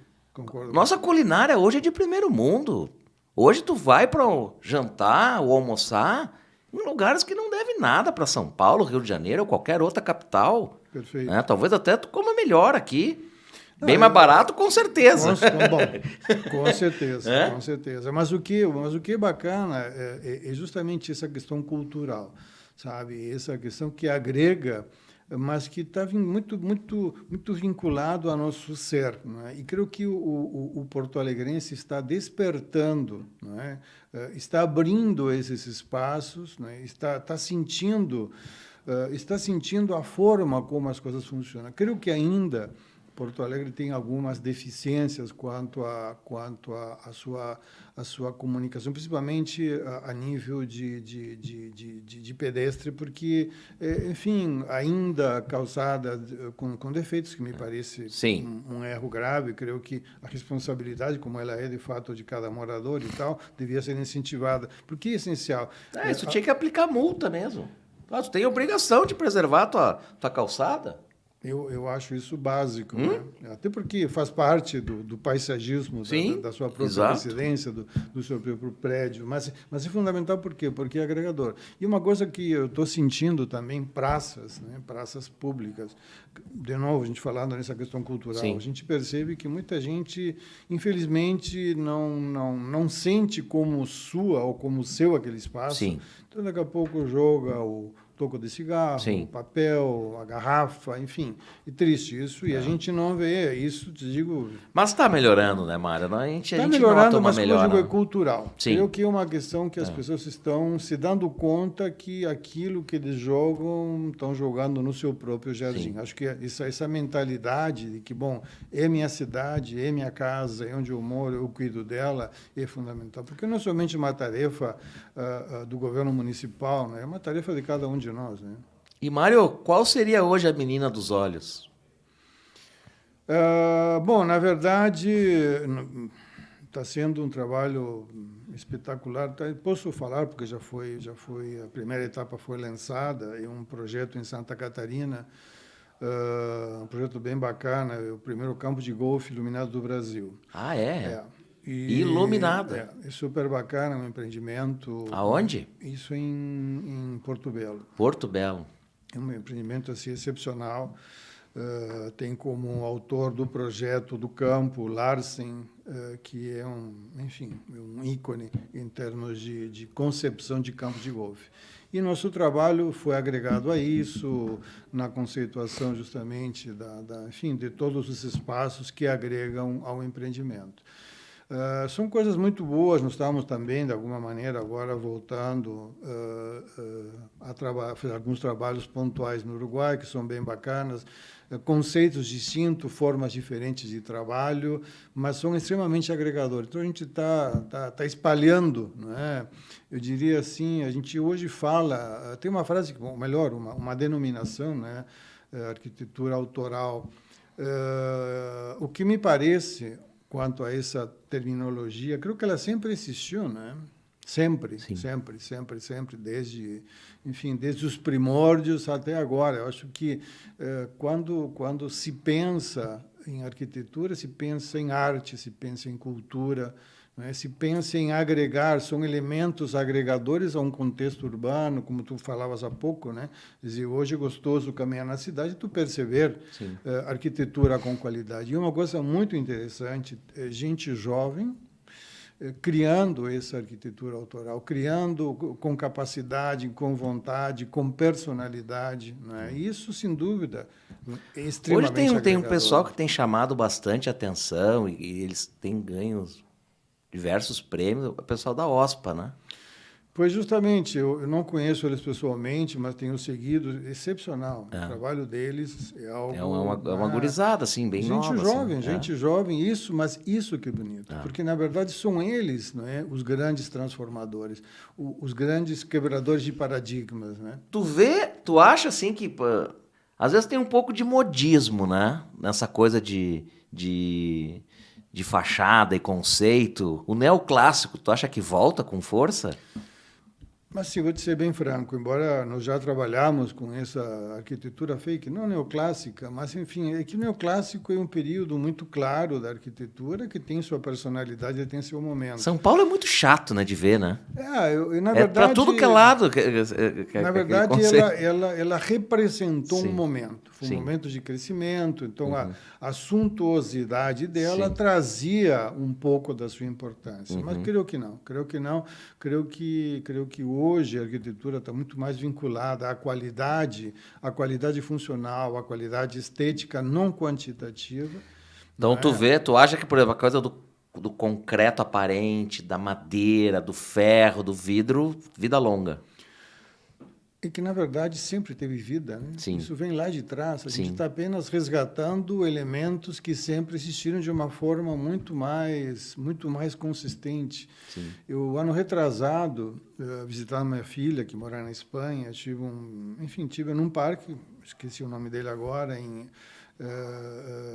A: Nossa culinária hoje é de primeiro mundo. Hoje tu vai para jantar ou almoçar em lugares que não devem nada para São Paulo, Rio de Janeiro ou qualquer outra capital.
B: Perfeito.
A: Né? Talvez até tu coma melhor aqui. Bem mais barato, com certeza.
B: Com certeza, com certeza. Mas o que é bacana é justamente essa questão cultural, sabe? Essa questão que agrega, mas que está muito vinculado ao nosso ser. Né? E creio que o porto-alegrense está despertando, né? Está abrindo esses espaços, né? Está sentindo a forma como as coisas funcionam. Creio que ainda Porto Alegre tem algumas deficiências quanto à sua comunicação, principalmente a nível de pedestre, porque, enfim, ainda calçada com defeitos, que me parece um erro grave. Creio que a responsabilidade, como ela é de fato de cada morador e tal, devia ser incentivada, porque é essencial.
A: Isso tinha que aplicar multa mesmo. Tu tem a obrigação de preservar a tua calçada.
B: Eu acho isso básico, né? Até porque faz parte do paisagismo da sua própria
A: exato.
B: residência, do seu próprio prédio. Mas é fundamental por quê? Porque é agregador. E uma coisa que eu estou sentindo também, praças, né? Praças públicas. De novo, a gente falando nessa questão cultural,
A: Sim.
B: a gente percebe que muita gente, infelizmente, não sente como sua ou como seu aquele espaço.
A: Sim.
B: Então, daqui a pouco joga o toco de cigarro,
A: Sim.
B: o papel, a garrafa, enfim. E triste isso, e a gente não vê isso, te digo...
A: Mas está melhorando, né, Mário? A gente
B: melhorando,
A: nota uma
B: mas como eu
A: melhora.
B: digo, é cultural.
A: Sim.
B: Creio que é uma questão que as pessoas estão se dando conta que aquilo que eles jogam, estão jogando no seu próprio jardim.
A: Sim.
B: Acho que essa mentalidade de que, bom, é minha cidade, é minha casa, é onde eu moro, eu cuido dela, é fundamental. Porque não é somente uma tarefa do governo municipal, né? É uma tarefa de cada um de nós, né?
A: E, Mário, qual seria hoje a menina dos olhos?
B: Bom, na verdade, está sendo um trabalho espetacular. Posso falar, porque já foi a primeira etapa foi lançada, é um projeto em Santa Catarina, um projeto bem bacana, é o primeiro campo de golfe iluminado do Brasil.
A: Ah, é?
B: Iluminado.
A: Iluminado.
B: É super bacana, um empreendimento.
A: Aonde?
B: Isso em Porto Belo.
A: Porto Belo.
B: É um empreendimento assim, excepcional. Tem como autor do projeto do campo Larsen, que é um ícone em termos de concepção de campo de golfe. E nosso trabalho foi agregado a isso, na conceituação justamente de todos os espaços que agregam ao empreendimento. São coisas muito boas, nós estamos também, de alguma maneira, agora voltando a fazer alguns trabalhos pontuais no Uruguai, que são bem bacanas, conceitos distintos, formas diferentes de trabalho, mas são extremamente agregadores. Então, a gente está espalhando, não é? Eu diria assim, a gente hoje fala, tem uma frase, ou melhor, uma denominação, né? Arquitetura autoral. O que me parece... Quanto a essa terminologia, creio que ela sempre existiu, né? Sempre,
A: Sim.
B: sempre, desde os primórdios até agora. Eu acho que quando se pensa em arquitetura, se pensa em arte, se pensa em cultura, né? Se pensa em agregar, são elementos agregadores a um contexto urbano, como tu falavas há pouco, né? Quer dizer, hoje é gostoso caminhar na cidade e tu perceber arquitetura com qualidade. E uma coisa muito interessante, gente jovem criando essa arquitetura autoral, criando com capacidade, com vontade, com personalidade, né? Isso, sem dúvida, é extremamente
A: Hoje tem um
B: agregador.
A: pessoal que tem chamado bastante atenção e eles têm ganhos diversos prêmios, o pessoal da OSPA, né?
B: Pois justamente, eu não conheço eles pessoalmente, mas tenho seguido, excepcional. O trabalho deles é algo...
A: É uma gurizada, assim, bem nova.
B: Gente jovem, mas isso que é bonito. Porque, na verdade, são eles, não é, os grandes transformadores, os grandes quebradores de paradigmas, né?
A: Tu acha, assim, que... às vezes tem um pouco de modismo, né? Nessa coisa de fachada e conceito. O neoclássico, tu acha que volta com força?
B: Mas sim, vou te ser bem franco, embora nós já trabalhamos com essa arquitetura fake, não neoclássica, mas enfim, é que o neoclássico é um período muito claro da arquitetura que tem sua personalidade e tem seu momento.
A: São Paulo é muito chato, né, de ver, né?
B: Na verdade...
A: para tudo que é lado.
B: Na verdade, ela representou um momento. Foi um momento de crescimento, então a suntuosidade dela trazia um pouco da sua importância. Mas creio que não. Creio que hoje a arquitetura está muito mais vinculada à qualidade funcional, à qualidade estética não quantitativa.
A: Então, tu acha que, por exemplo, a coisa do concreto aparente, da madeira, do ferro, do vidro, vida longa.
B: E que, na verdade, sempre teve vida, né?
A: Sim.
B: Isso vem lá de trás. A gente está apenas resgatando elementos que sempre existiram de uma forma muito mais consistente.
A: Sim.
B: Eu, ano retrasado, visitando minha filha, que mora na Espanha, tive num parque, esqueci o nome dele agora,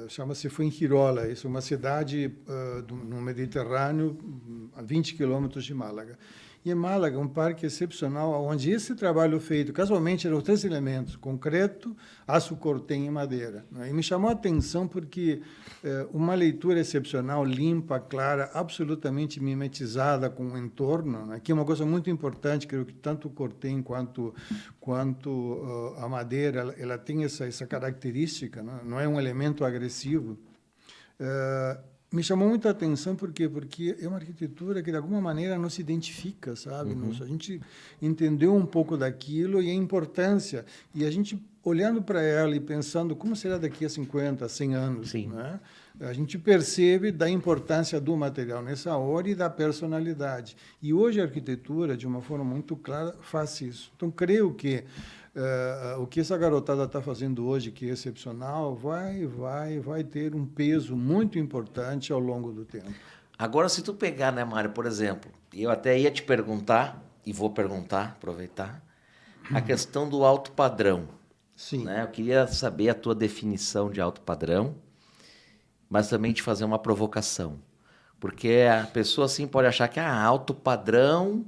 B: chama-se Fuengirola. Isso é uma cidade no Mediterrâneo, a 20 quilômetros de Málaga. E em Málaga, um parque excepcional, onde esse trabalho feito, casualmente, eram 3 elementos: concreto, aço cortem e madeira. Né? E me chamou a atenção porque uma leitura excepcional, limpa, clara, absolutamente mimetizada com o entorno, né? Que é uma coisa muito importante, creio que tanto o cortem quanto a madeira, ela tem essa característica, né? Não é um elemento agressivo. Me chamou muita atenção porque é uma arquitetura que de alguma maneira não se identifica, sabe? A gente entendeu um pouco daquilo e a importância, e a gente olhando para ela e pensando como será daqui a 50, 100 anos, né? A gente percebe da importância do material nessa hora e da personalidade. E hoje a arquitetura, de uma forma muito clara, faz isso. Então, creio que o que essa garotada está fazendo hoje, que é excepcional, vai ter um peso muito importante ao longo do tempo.
A: Agora, se tu pegar, né, Mário, por exemplo, eu até ia te perguntar, e vou perguntar, aproveitar, a questão do alto padrão.
B: Sim.
A: Né? Eu queria saber a tua definição de alto padrão, mas também te fazer uma provocação. Porque a pessoa assim pode achar que alto padrão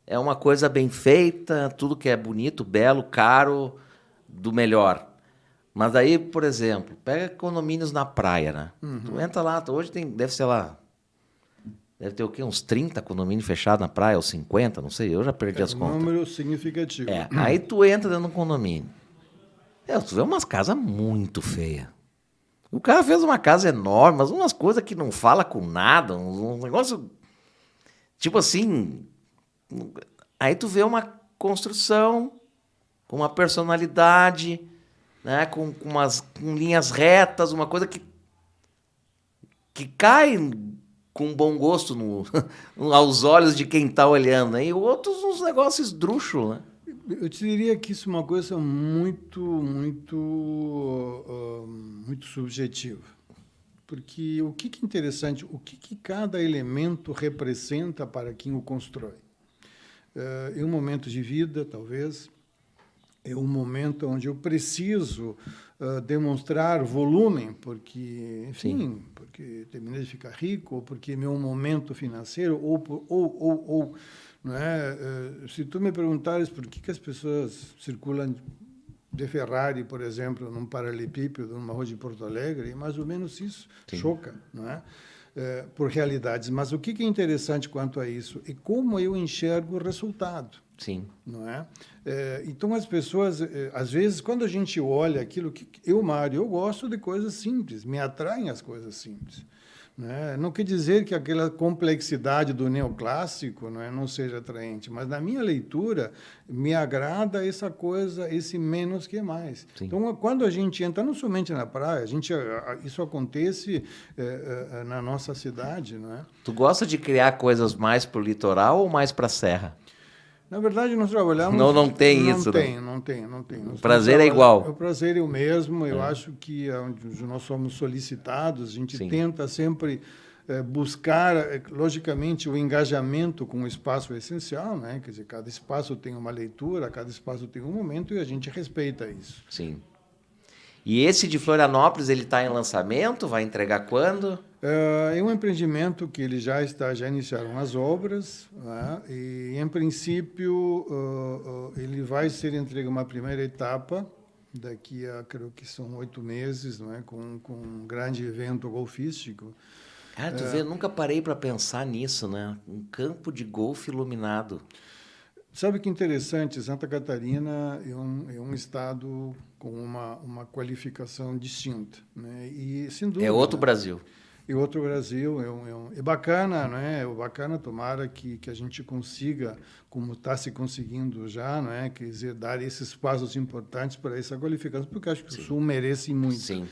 A: é uma coisa bem feita, tudo que é bonito, belo, caro, do melhor. Mas aí, por exemplo, pega condomínios na praia, né? Tu entra lá, hoje deve ter o quê? Uns 30 condomínios fechados na praia, ou 50, não sei, eu já perdi as contas.
B: Um número significativo.
A: Aí tu entra dentro de um condomínio. Tu vê umas casas muito feias. O cara fez uma casa enorme, mas umas coisas que não fala com nada, um negócio tipo assim. Aí tu vê uma construção com uma personalidade, né, com linhas retas, uma coisa que cai com bom gosto aos olhos de quem está olhando, né? E outros uns negócios esdrúxulos, né?
B: Eu te diria que isso é uma coisa muito subjetiva. Porque o que é interessante, o que cada elemento representa para quem o constrói. É um momento de vida, talvez, é um momento onde eu preciso demonstrar volume, porque, enfim, porque terminei de ficar rico, ou porque é meu momento financeiro, ou não é? Se tu me perguntares por que as pessoas circulam de Ferrari, por exemplo, num paralelepípedo, numa rua de Porto Alegre, é mais ou menos isso. Sim. Choca, não é? Por realidades. Mas o que é interessante quanto a isso é como eu enxergo o resultado.
A: Sim.
B: Não é? Então, as pessoas, às vezes, quando a gente olha aquilo que Mário, eu gosto de coisas simples, me atraem as coisas simples. Né? Não quer dizer que aquela complexidade do neoclássico, não é, não seja atraente, mas na minha leitura me agrada essa coisa, esse menos que mais. Sim. Então, quando a gente entra, não somente na praia, isso acontece na nossa cidade. Não é?
A: Tu gosta de criar coisas mais para o litoral ou mais para a serra?
B: Na verdade, nós trabalhamos...
A: Não tem isso.
B: Não tem.
A: O prazer é igual.
B: O prazer é o mesmo. Eu acho que onde nós somos solicitados, a gente tenta sempre buscar, logicamente, o engajamento com o espaço é essencial, né? Quer dizer, cada espaço tem uma leitura, cada espaço tem um momento e a gente respeita isso.
A: Sim. E esse de Florianópolis, ele está em lançamento? Vai entregar quando?
B: É um empreendimento que ele já iniciaram as obras, né? E, em princípio, ele vai ser entregue uma primeira etapa, daqui a, creio que são 8 meses, não é? Com um grande evento golfístico.
A: Cara, tu vê, eu nunca parei para pensar nisso, né? Um campo de golfe iluminado.
B: Sabe que interessante, Santa Catarina é um estado com uma qualificação distinta, né? E, sem dúvida,
A: é outro Brasil.
B: É outro Brasil, é bacana, né? É bacana, tomara que a gente consiga, como está se conseguindo já, não é? Quer dizer, dar esses passos importantes para essa qualificação, porque acho que o Sul merece muito.
A: Sim.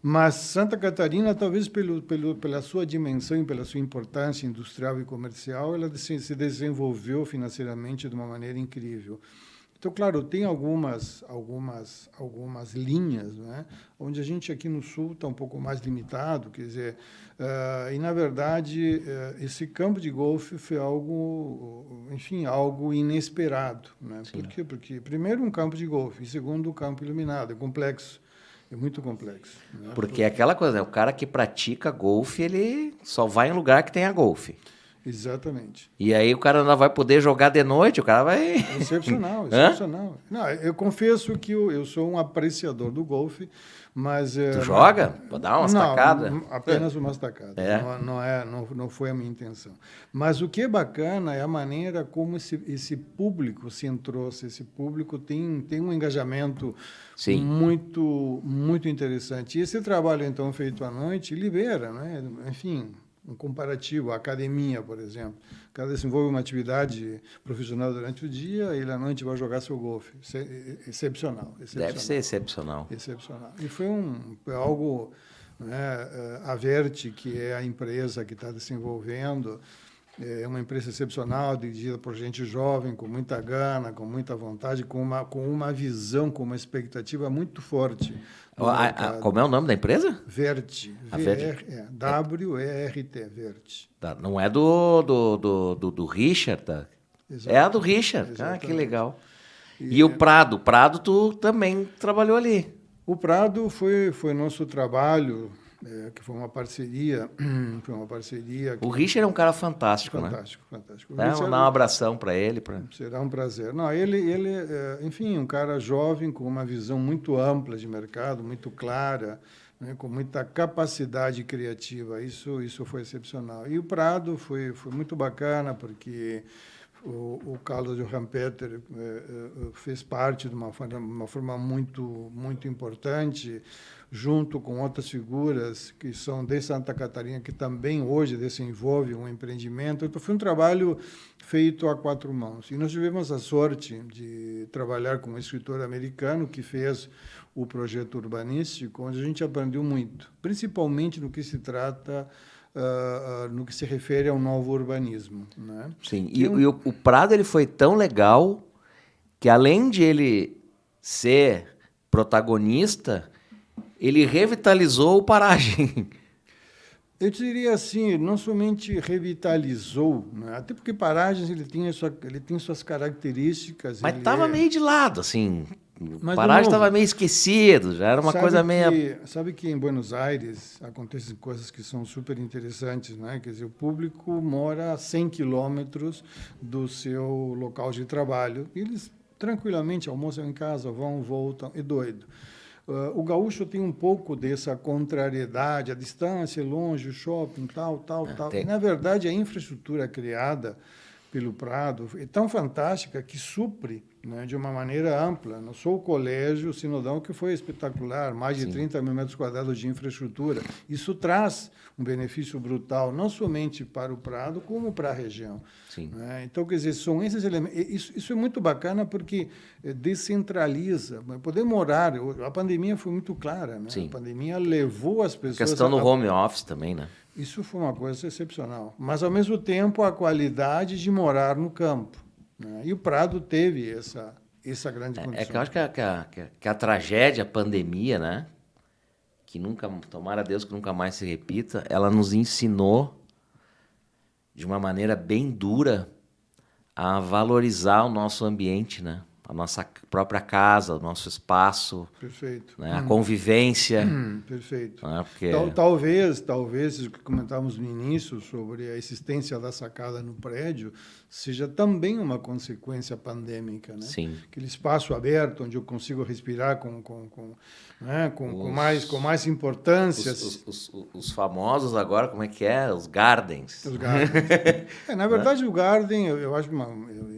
B: Mas Santa Catarina, talvez pela sua dimensão e pela sua importância industrial e comercial, ela se desenvolveu financeiramente de uma maneira incrível. Então, claro, tem algumas linhas, né, onde a gente aqui no Sul está um pouco mais limitado, quer dizer, e, na verdade, esse campo de golfe foi algo inesperado. Né? Por quê? Porque, primeiro, um campo de golfe, e, segundo, um campo iluminado, é complexo. É muito complexo. Né?
A: Porque é aquela coisa, né? O cara que pratica golfe, ele só vai em lugar que tenha golfe.
B: Exatamente.
A: E aí o cara não vai poder jogar de noite, o cara vai...
B: Excepcional,
A: Hã?
B: excepcional. Não, eu confesso que eu sou um apreciador do golfe, mas...
A: Tu joga? Pô, dá umas tacadas?
B: Não, apenas umas tacadas.
A: É.
B: Não foi a minha intenção. Mas o que é bacana é a maneira como esse público se entrou-se. Esse público tem um engajamento
A: Sim.
B: muito interessante. E esse trabalho, então, feito à noite, libera, né? Enfim, um comparativo, a academia, por exemplo. O cara desenvolve uma atividade profissional durante o dia, ele à noite vai jogar seu golfe. Excepcional.
A: Deve ser excepcional.
B: Excepcional. E foi algo, né, a Verte, que é a empresa que está desenvolvendo, é uma empresa excepcional, dirigida por gente jovem, com muita gana, com muita vontade, com uma visão, com uma expectativa muito forte.
A: Como é o nome da empresa?
B: Verte. W-E-R-T, Verte.
A: Não é do Richard, tá? É a do Richard.
B: Exatamente.
A: Ah, que legal. E o Prado? O Prado tu também trabalhou ali.
B: O Prado foi nosso trabalho, que foi uma parceria.
A: O Richard é um cara fantástico,
B: fantástico.
A: Vamos dar um abração para ele.
B: Será um prazer. Não, ele enfim, um cara jovem com uma visão muito ampla de mercado, muito clara, né, com muita capacidade criativa. Isso foi excepcional. E o Prado foi muito bacana, porque o Carlos Johan Peter fez parte de uma forma muito importante, junto com outras figuras que são de Santa Catarina, que também hoje desenvolvem um empreendimento. Então, foi um trabalho feito a quatro mãos. E nós tivemos a sorte de trabalhar com um escritor americano que fez o projeto urbanístico, onde a gente aprendeu muito, principalmente no que se trata... no que se refere ao novo urbanismo, né?
A: Sim, e o Prado ele foi tão legal que, além de ele ser protagonista, ele revitalizou o Paragem.
B: Eu diria assim, não somente revitalizou, né? Até porque Paragens ele tem suas características.
A: Mas estava meio de lado, assim.
B: Mas,
A: Paragem estava meio esquecido, já era uma coisa meio...
B: Sabe que em Buenos Aires acontecem coisas que são super interessantes, né? Quer dizer, o público mora a 100 quilômetros do seu local de trabalho. Eles tranquilamente almoçam em casa, vão, voltam, é doido. O gaúcho tem um pouco dessa contrariedade, a distância, longe, o shopping, tal.
A: Tem.
B: E, na verdade, a infraestrutura criada pelo Prado é tão fantástica que supre, né, de uma maneira ampla. Não sou o Colégio Sinodão, que foi espetacular, mais de 30 mil metros quadrados de infraestrutura. Isso traz um benefício brutal, não somente para o Prado, como para a região.
A: Sim.
B: Né? Então, quer dizer, são esses elementos. Isso é muito bacana porque descentraliza. Poder morar, a pandemia foi muito clara, né?
A: Sim.
B: A pandemia levou as pessoas...
A: A questão do home office também, né?
B: Isso foi uma coisa excepcional. Mas, ao mesmo tempo, a qualidade de morar no campo. Né? E o Prado teve essa grande condição.
A: É que eu acho que a tragédia, a pandemia, né? Que nunca, tomara a Deus que nunca mais se repita, ela nos ensinou de uma maneira bem dura a valorizar o nosso ambiente, né? A nossa própria casa, o nosso espaço.
B: Perfeito.
A: Né? A convivência.
B: Perfeito.
A: Né? Porque...
B: Talvez, o que comentávamos no início sobre a existência da sacada no prédio, seja também uma consequência pandêmica, né?
A: Sim.
B: Aquele espaço aberto onde eu consigo respirar com mais importância.
A: Os famosos agora, como é que é? Os gardens.
B: Os gardens. Na verdade, o garden, eu acho,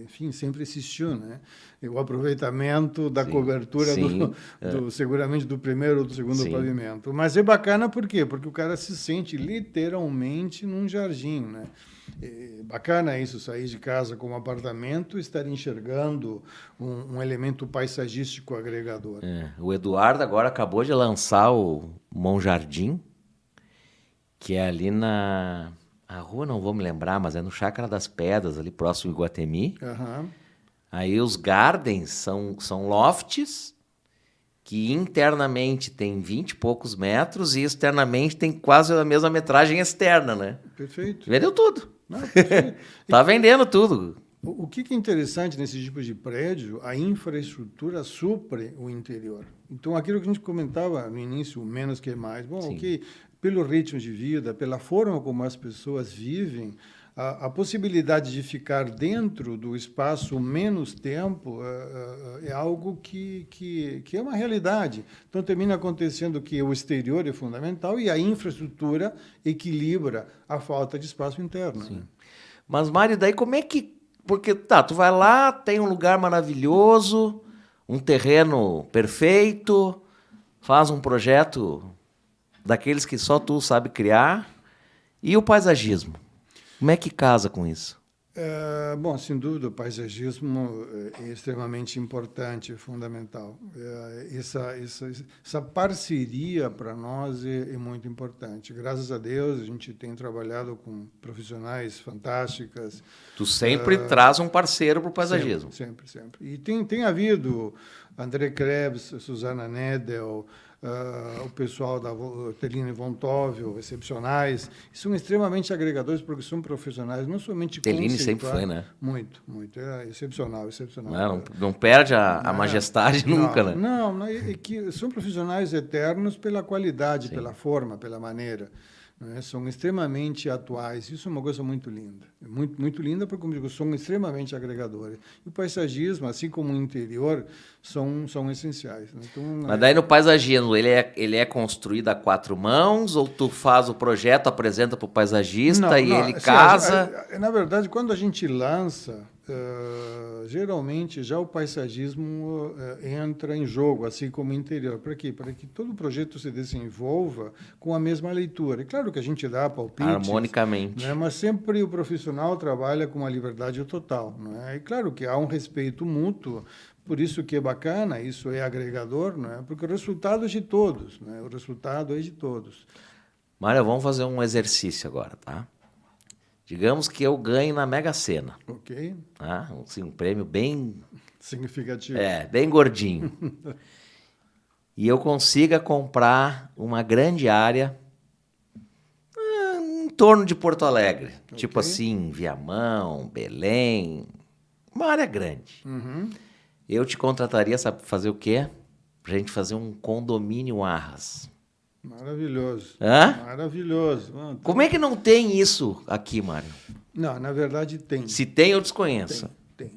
B: enfim, sempre existiu, né? O aproveitamento da cobertura seguramente do primeiro ou do segundo pavimento. Mas é bacana por quê? Porque o cara se sente literalmente num jardim, né? É bacana isso, sair de casa com um apartamento e estar enxergando um elemento paisagístico agregador.
A: O Eduardo agora acabou de lançar o Monjardim, que é ali na... A rua não vou me lembrar, mas é no Chácara das Pedras, ali próximo de Iguatemi.
B: Aham.
A: Aí os gardens são lofts que internamente tem 20 e poucos metros e externamente tem quase a mesma metragem externa, né?
B: Perfeito.
A: Vendeu tudo.
B: Não, perfeito.
A: Tá vendendo tudo.
B: O que é interessante nesse tipo de prédio, a infraestrutura supre o interior. Então, aquilo que a gente comentava no início, menos que mais. Bom, pelo ritmo de vida, pela forma como as pessoas vivem, a possibilidade de ficar dentro do espaço menos tempo é algo que é uma realidade. Então, termina acontecendo que o exterior é fundamental e a infraestrutura equilibra a falta de espaço interno.
A: Sim. Mas, Mário, daí como é que... Porque, tu vai lá, tem um lugar maravilhoso, um terreno perfeito, faz um projeto daqueles que só tu sabe criar, e o paisagismo? Como é que casa com isso?
B: Bom, sem dúvida, o paisagismo é extremamente importante, fundamental. Essa parceria, para nós, é muito importante. Graças a Deus, a gente tem trabalhado com profissionais fantásticas.
A: Tu sempre traz um parceiro para o paisagismo.
B: Sempre. E tem havido André Krebs, Susana Nedel, o pessoal da Teline von Towel, excepcionais, são extremamente agregadores porque são profissionais, não somente
A: Teline sempre foi, né?
B: Muito, é excepcional.
A: Não perde a majestade nunca, né?
B: Não, é que são profissionais eternos pela qualidade, pela forma, pela maneira. Né? São extremamente atuais. Isso é uma coisa muito linda. Muito linda porque, como digo, são extremamente agregadores. E o paisagismo, assim como o interior, são essenciais. Né? Então,
A: mas daí no paisagismo, ele é construído a 4 mãos ou tu faz o projeto, apresenta para o paisagista ele
B: assim,
A: casa?
B: Na verdade, quando a gente lança, geralmente já o paisagismo entra em jogo, assim como o interior. Para quê? Para que todo o projeto se desenvolva com a mesma leitura. É claro que a gente dá palpites,
A: harmonicamente,
B: né? Mas sempre o profissional trabalha com uma liberdade total. Não é? E claro que há um respeito mútuo, por isso que é bacana, isso é agregador, não é? Porque o resultado é de todos. Não é? O resultado é de todos.
A: Mário, vamos fazer um exercício agora, tá? Digamos que eu ganhe na Mega Sena.
B: Ok.
A: Tá? Assim, um prêmio bem...
B: significativo.
A: Bem gordinho. E eu consiga comprar uma grande área em torno de Porto Alegre. Okay. Tipo assim, Viamão, Belém. Uma área grande.
B: Uhum.
A: Eu te contrataria, sabe fazer o quê? Pra gente fazer um condomínio Arras.
B: Maravilhoso.
A: Hã?
B: Maravilhoso.
A: Como é que não tem isso aqui, Mário?
B: Não, na verdade tem.
A: Se tem, eu desconheço.
B: Tem.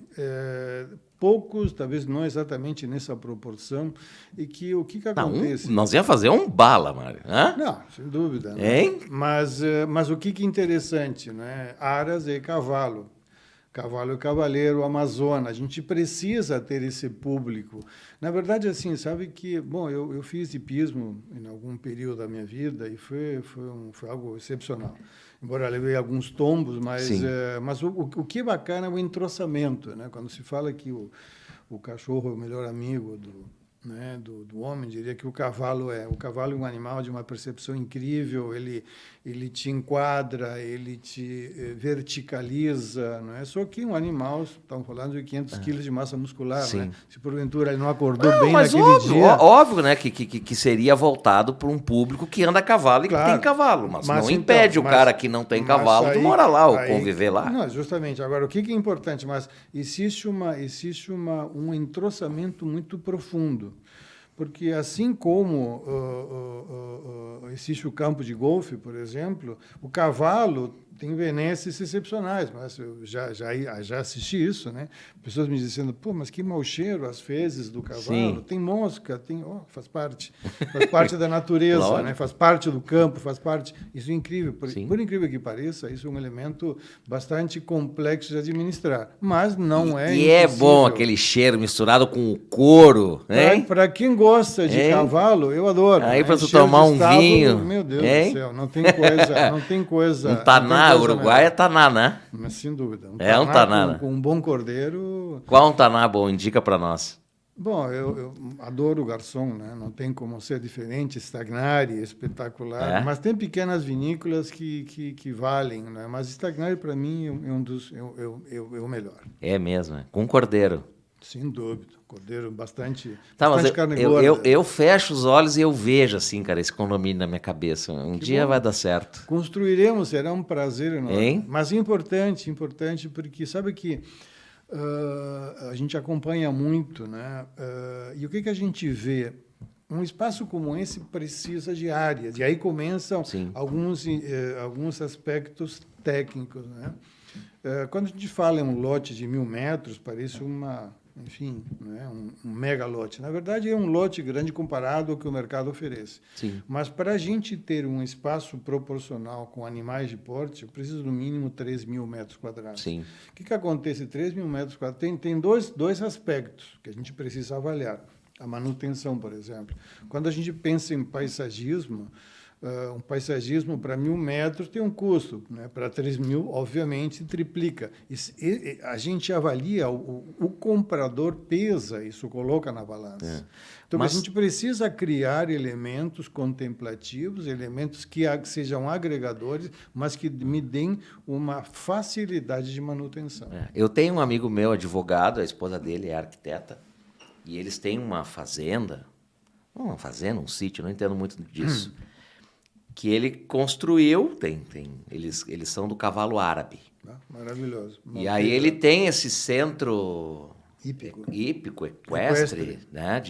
B: Poucos, talvez não exatamente nessa proporção. E que o que acontece?
A: Nós ia fazer um bala, Mário. Hã?
B: Não, sem dúvida. Né?
A: Hein?
B: Mas o que é interessante, né? Aras é cavalo. Cavalo e cavaleiro, Amazônia. A gente precisa ter esse público. Na verdade, assim, sabe que... Bom, eu fiz hipismo em algum período da minha vida e foi algo excepcional. Embora levei alguns tombos, mas o que é bacana é o entroçamento. Né? Quando se fala que o cachorro é o melhor amigo do homem, diria que o cavalo é um animal de uma percepção incrível, ele te enquadra, ele te verticaliza, não é? Só que um animal, estamos falando de 500 quilos de massa muscular, né? Se porventura ele não acordou bem naquele dia...
A: Óbvio, né, que seria voltado para um público que anda a cavalo e que tem cavalo, mas não então, impede o cara que não tem cavalo de morar lá ou conviver lá.
B: Não, justamente. Agora, o que é importante? Mas existe um entroçamento muito profundo. Porque assim como existe o campo de golfe, por exemplo, o cavalo tem benesses excepcionais, mas eu já assisti isso, né? Pessoas me dizendo, pô, mas que mau cheiro as fezes do cavalo, sim, tem mosca, faz parte da natureza, né? Faz parte do campo, faz parte, isso é incrível, por incrível que pareça, isso é um elemento bastante complexo de administrar, mas não é
A: impossível. É bom aquele cheiro misturado com o couro, hein?
B: Para quem gosta de cavalo, eu adoro.
A: Aí para tu tomar um vinho,
B: meu Deus do céu, não tem coisa.
A: Um taná, Uruguai é taná, né?
B: Mas sem dúvida.
A: Um taná.
B: Com um bom cordeiro.
A: Qual um taná bom? Indica para nós.
B: Bom, eu adoro o garçom, né? Não tem como ser diferente, Stagnari, espetacular. Mas tem pequenas vinícolas que valem, né? Mas Stagnari, para mim, é o melhor.
A: É mesmo, com cordeiro.
B: Sem dúvida. Cordeiro bastante
A: carne gorda. Eu fecho os olhos e eu vejo, assim, cara, esse condomínio na minha cabeça. Um dia vai dar certo.
B: Construiremos, será um prazer enorme.
A: Hein?
B: Mas importante, porque sabe que a gente acompanha muito, né? E o que a gente vê? um espaço como esse precisa de áreas, e aí começam
A: Sim.
B: alguns aspectos técnicos, né? Quando a gente fala em um lote de 1.000 metros, parece enfim, né, um mega lote. Na verdade, é um lote grande comparado ao que o mercado oferece.
A: Sim.
B: Mas para a gente ter um espaço proporcional com animais de porte, eu preciso no mínimo 3.000 metros quadrados.
A: Sim.
B: O que acontece? 3.000 metros quadrados tem dois aspectos que a gente precisa avaliar. A manutenção, por exemplo. Quando a gente pensa em paisagismo, um paisagismo para 1.000 metros tem um custo, né? Para 3.000, obviamente, triplica. A gente avalia, o comprador pesa isso, coloca na balança. Então, a gente precisa criar elementos contemplativos, elementos que sejam agregadores, mas que me deem uma facilidade de manutenção.
A: Eu tenho um amigo meu, advogado, a esposa dele é arquiteta, e eles têm uma fazenda, um sítio, não entendo muito disso, que ele construiu, eles são do cavalo árabe.
B: Maravilhoso.
A: E aí ele tem esse centro
B: hípico,
A: equestre, né?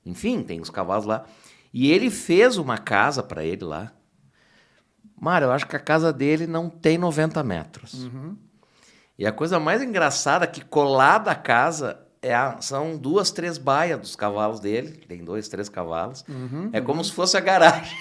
A: Enfim, tem os cavalos lá. E ele fez uma casa para ele lá. Mário, eu acho que a casa dele não tem 90 metros.
B: Uhum.
A: E a coisa mais engraçada é que colada à casa são 2, 3 baias dos cavalos dele. Tem 2, 3 cavalos. Como se fosse a garagem.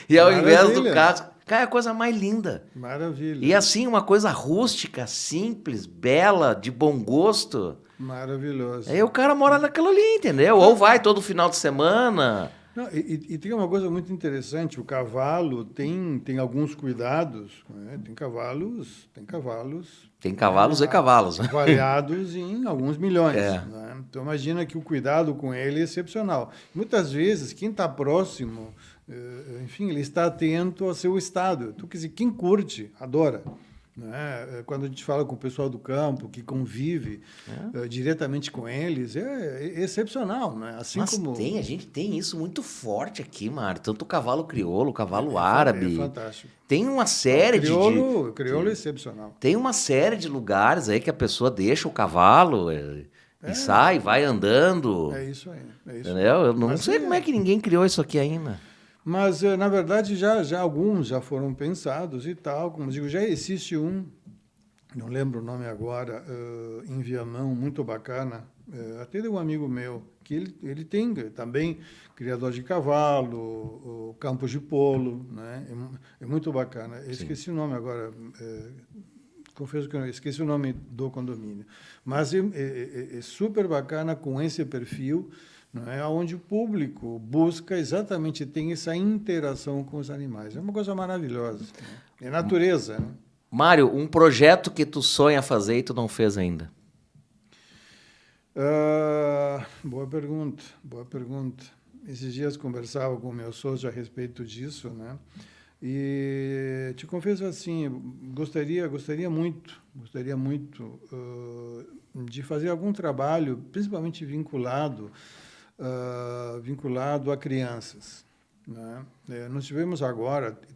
A: E ao invés do carro... Cara, é a coisa mais linda.
B: Maravilha.
A: E assim, uma coisa rústica, simples, bela, de bom gosto.
B: Maravilhoso.
A: Aí o cara mora naquilo ali, entendeu? Ou vai todo final de semana...
B: Não, e tem uma coisa muito interessante, o cavalo tem alguns cuidados, né? Tem cavalos
A: e cavalos.
B: Avaliados em alguns milhões.
A: É.
B: Né? Então, imagina que o cuidado com ele é excepcional. Muitas vezes, quem está próximo, enfim, ele está atento ao seu estado. Então, quer dizer, quem curte, adora. Né? Quando a gente fala com o pessoal do campo, que convive diretamente com eles, é excepcional, né? Assim
A: Mas
B: como...
A: a gente tem isso muito forte aqui, Mário. Tanto o cavalo crioulo, o cavalo árabe.
B: É fantástico.
A: Tem uma série
B: O crioulo é excepcional.
A: Tem uma série de lugares aí que a pessoa deixa o cavalo e sai, vai andando.
B: É isso aí.
A: Entendeu? Eu não sei como é que ninguém criou isso aqui ainda.
B: Mas, na verdade, já alguns já foram pensados e tal. Como digo, já existe não lembro o nome agora, em Viamão, muito bacana. Até de um amigo meu, que ele tem também criador de cavalo, campos de polo, né? É muito bacana. Eu esqueci o nome agora, confesso que eu esqueci o nome do condomínio. Mas é super bacana com esse perfil, não é? Onde o público busca exatamente, tem essa interação com os animais. É uma coisa maravilhosa. Né? É natureza. Né?
A: Mário, um projeto que tu sonha fazer e tu não fez ainda?
B: Boa pergunta. Esses dias conversava com o meu sócio a respeito disso, né? E te confesso assim, gostaria muito de fazer algum trabalho, principalmente vinculado a crianças. Né? Nós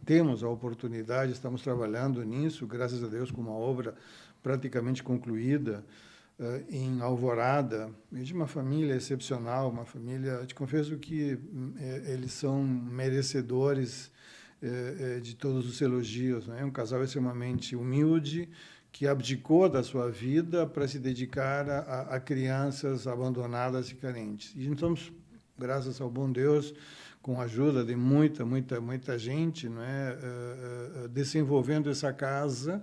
B: temos a oportunidade, estamos trabalhando nisso, graças a Deus, com uma obra praticamente concluída em Alvorada, de uma família excepcional, uma família, te confesso que eles são merecedores de todos os elogios. Né? Um casal extremamente humilde, que abdicou da sua vida para se dedicar a crianças abandonadas e carentes. E estamos, graças ao bom Deus, com a ajuda de muita gente, não é? Desenvolvendo essa casa.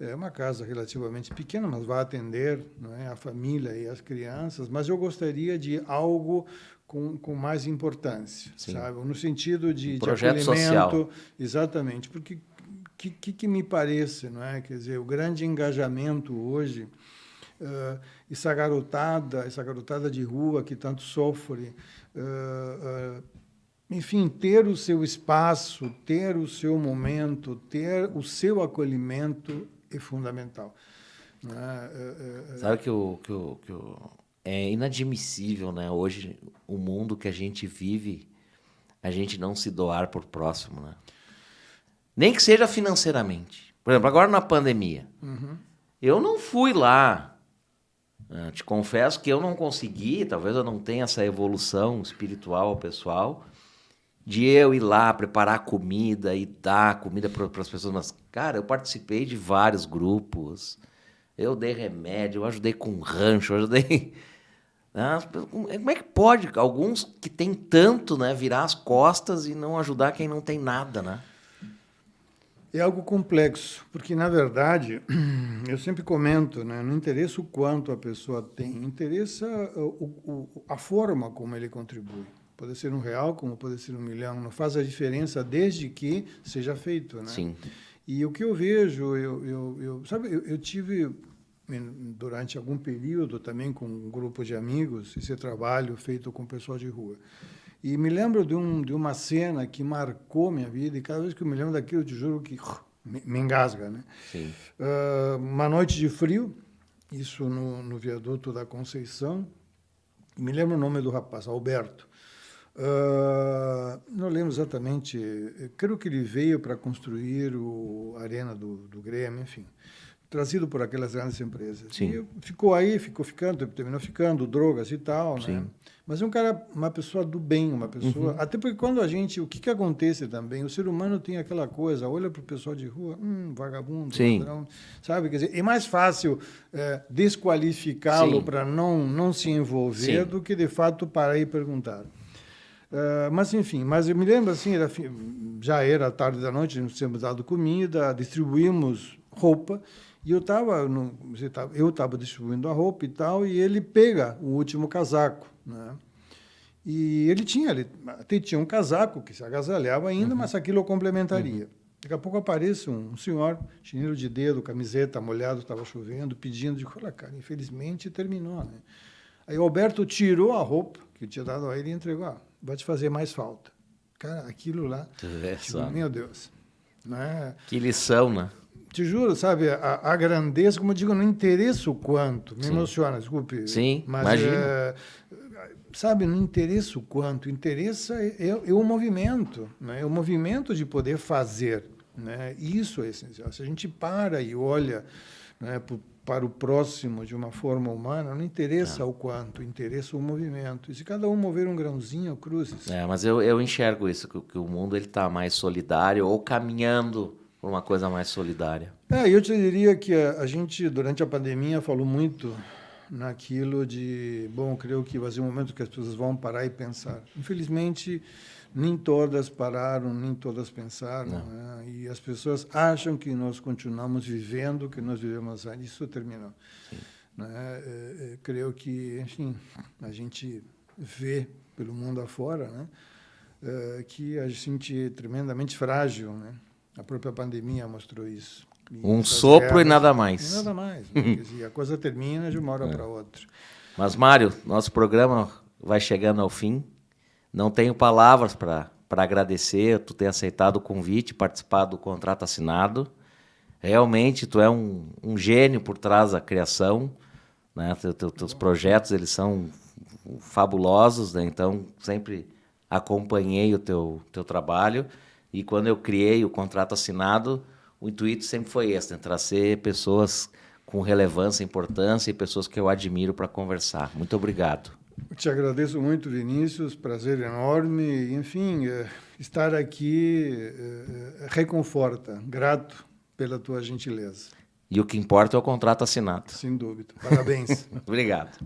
B: É uma casa relativamente pequena, mas vai atender, não é, a família e as crianças. Mas eu gostaria de algo com mais importância, sabe? No sentido de
A: projeto
B: acolhimento.
A: Social.
B: Exatamente, porque que me parece, não é? Quer dizer, o grande engajamento hoje, essa garotada de rua que tanto sofre, enfim, ter o seu espaço, ter o seu momento, ter o seu acolhimento é fundamental.
A: Sabe que é inadmissível, né? Hoje, o mundo que a gente vive, a gente não se doar por próximo, né? Nem que seja financeiramente. Por exemplo, agora na pandemia, eu não fui lá Te confesso que eu não consegui, talvez eu não tenha essa evolução espiritual ao pessoal, de eu ir lá preparar comida e dar comida para as pessoas. Mas, cara, eu participei de vários grupos, eu dei remédio, eu ajudei com rancho, eu ajudei... Como é que pode alguns que têm tanto, né, virar as costas e não ajudar quem não tem nada, né?
B: É algo complexo, porque, na verdade, eu sempre comento, né, não interessa o quanto a pessoa tem, interessa a forma como ele contribui. Pode ser R$1, como pode ser 1 milhão, não faz a diferença desde que seja feito, né?
A: Sim.
B: E o que eu vejo, sabe, eu tive, durante algum período também com um grupo de amigos, esse trabalho feito com pessoal de rua. E me lembro de uma cena que marcou minha vida, e cada vez que eu me lembro daquilo, eu te juro que me engasga, né?
A: Sim.
B: Uma noite de frio, isso no viaduto da Conceição, me lembro o nome do rapaz, Alberto. Não lembro exatamente, creio que ele veio para construir a arena do Grêmio, enfim, trazido por aquelas grandes empresas.
A: Sim.
B: E ficou aí, terminou ficando, drogas e tal,
A: Sim.
B: né? Mas é um cara, uma pessoa do bem, uma pessoa... Até porque quando o que acontece também? O ser humano tem aquela coisa, olha para o pessoal de rua, vagabundo,
A: Sim.
B: ladrão, sabe? Quer dizer, é mais fácil desqualificá-lo para não se envolver do que, de fato, parar e perguntar. Mas, enfim, eu me lembro, assim, já era tarde da noite, nós tínhamos dado comida, distribuímos roupa, e eu estava distribuindo a roupa e tal, e ele pega o último casaco, né? E ele até tinha um casaco que se agasalhava ainda, mas aquilo complementaria. Daqui a pouco aparece um senhor, chinelo de dedo, camiseta molhado, estava chovendo, pedindo, olha, cara, infelizmente terminou, né? Aí o Alberto tirou a roupa que eu tinha dado a ele e entregou, vai te fazer mais falta. Cara, aquilo lá, meu Deus. Né?
A: Que lição, né?
B: Te juro, sabe, a grandeza, como eu digo, não interessa o quanto, me emociona, desculpe.
A: Sim,
B: mas
A: imagina.
B: Sabe, não interessa o quanto, interessa o movimento, né? É o movimento de poder fazer, né? Isso é essencial. Se a gente para e olha, né, para o próximo de uma forma humana, não interessa o quanto, interessa o movimento. E se cada um mover um grãozinho, cruzes.
A: Mas eu enxergo isso, que o mundo está mais solidário ou caminhando por uma coisa mais solidária.
B: Eu te diria que a gente, durante a pandemia, falou muito naquilo de, creio que vai ser um momento que as pessoas vão parar e pensar. Infelizmente, nem todas pararam, nem todas pensaram, né? E as pessoas acham que nós continuamos vivendo o que nós vivemos antes. Isso terminou. Né? Creio que, enfim, a gente vê pelo mundo afora, né? Que a gente é tremendamente frágil, né? A própria pandemia mostrou isso.
A: Um sopro e nada mais.
B: E nada mais. Né? Quer dizer, a coisa termina de uma hora para outra.
A: Mas, Mário, nosso programa vai chegando ao fim. Não tenho palavras para agradecer tu ter aceitado o convite, participar do contrato assinado. Realmente, tu é um gênio por trás da criação. Né? Teus projetos, eles são fabulosos, né? Então, sempre acompanhei o teu trabalho. E quando eu criei o contrato assinado, o intuito sempre foi esse, né? Trazer pessoas com relevância, importância e pessoas que eu admiro para conversar. Muito obrigado.
B: Eu te agradeço muito, Vinícius, prazer enorme. Enfim, estar aqui reconforta. Grato pela tua gentileza.
A: E o que importa é o contrato assinado.
B: Sem dúvida. Parabéns.
A: Obrigado.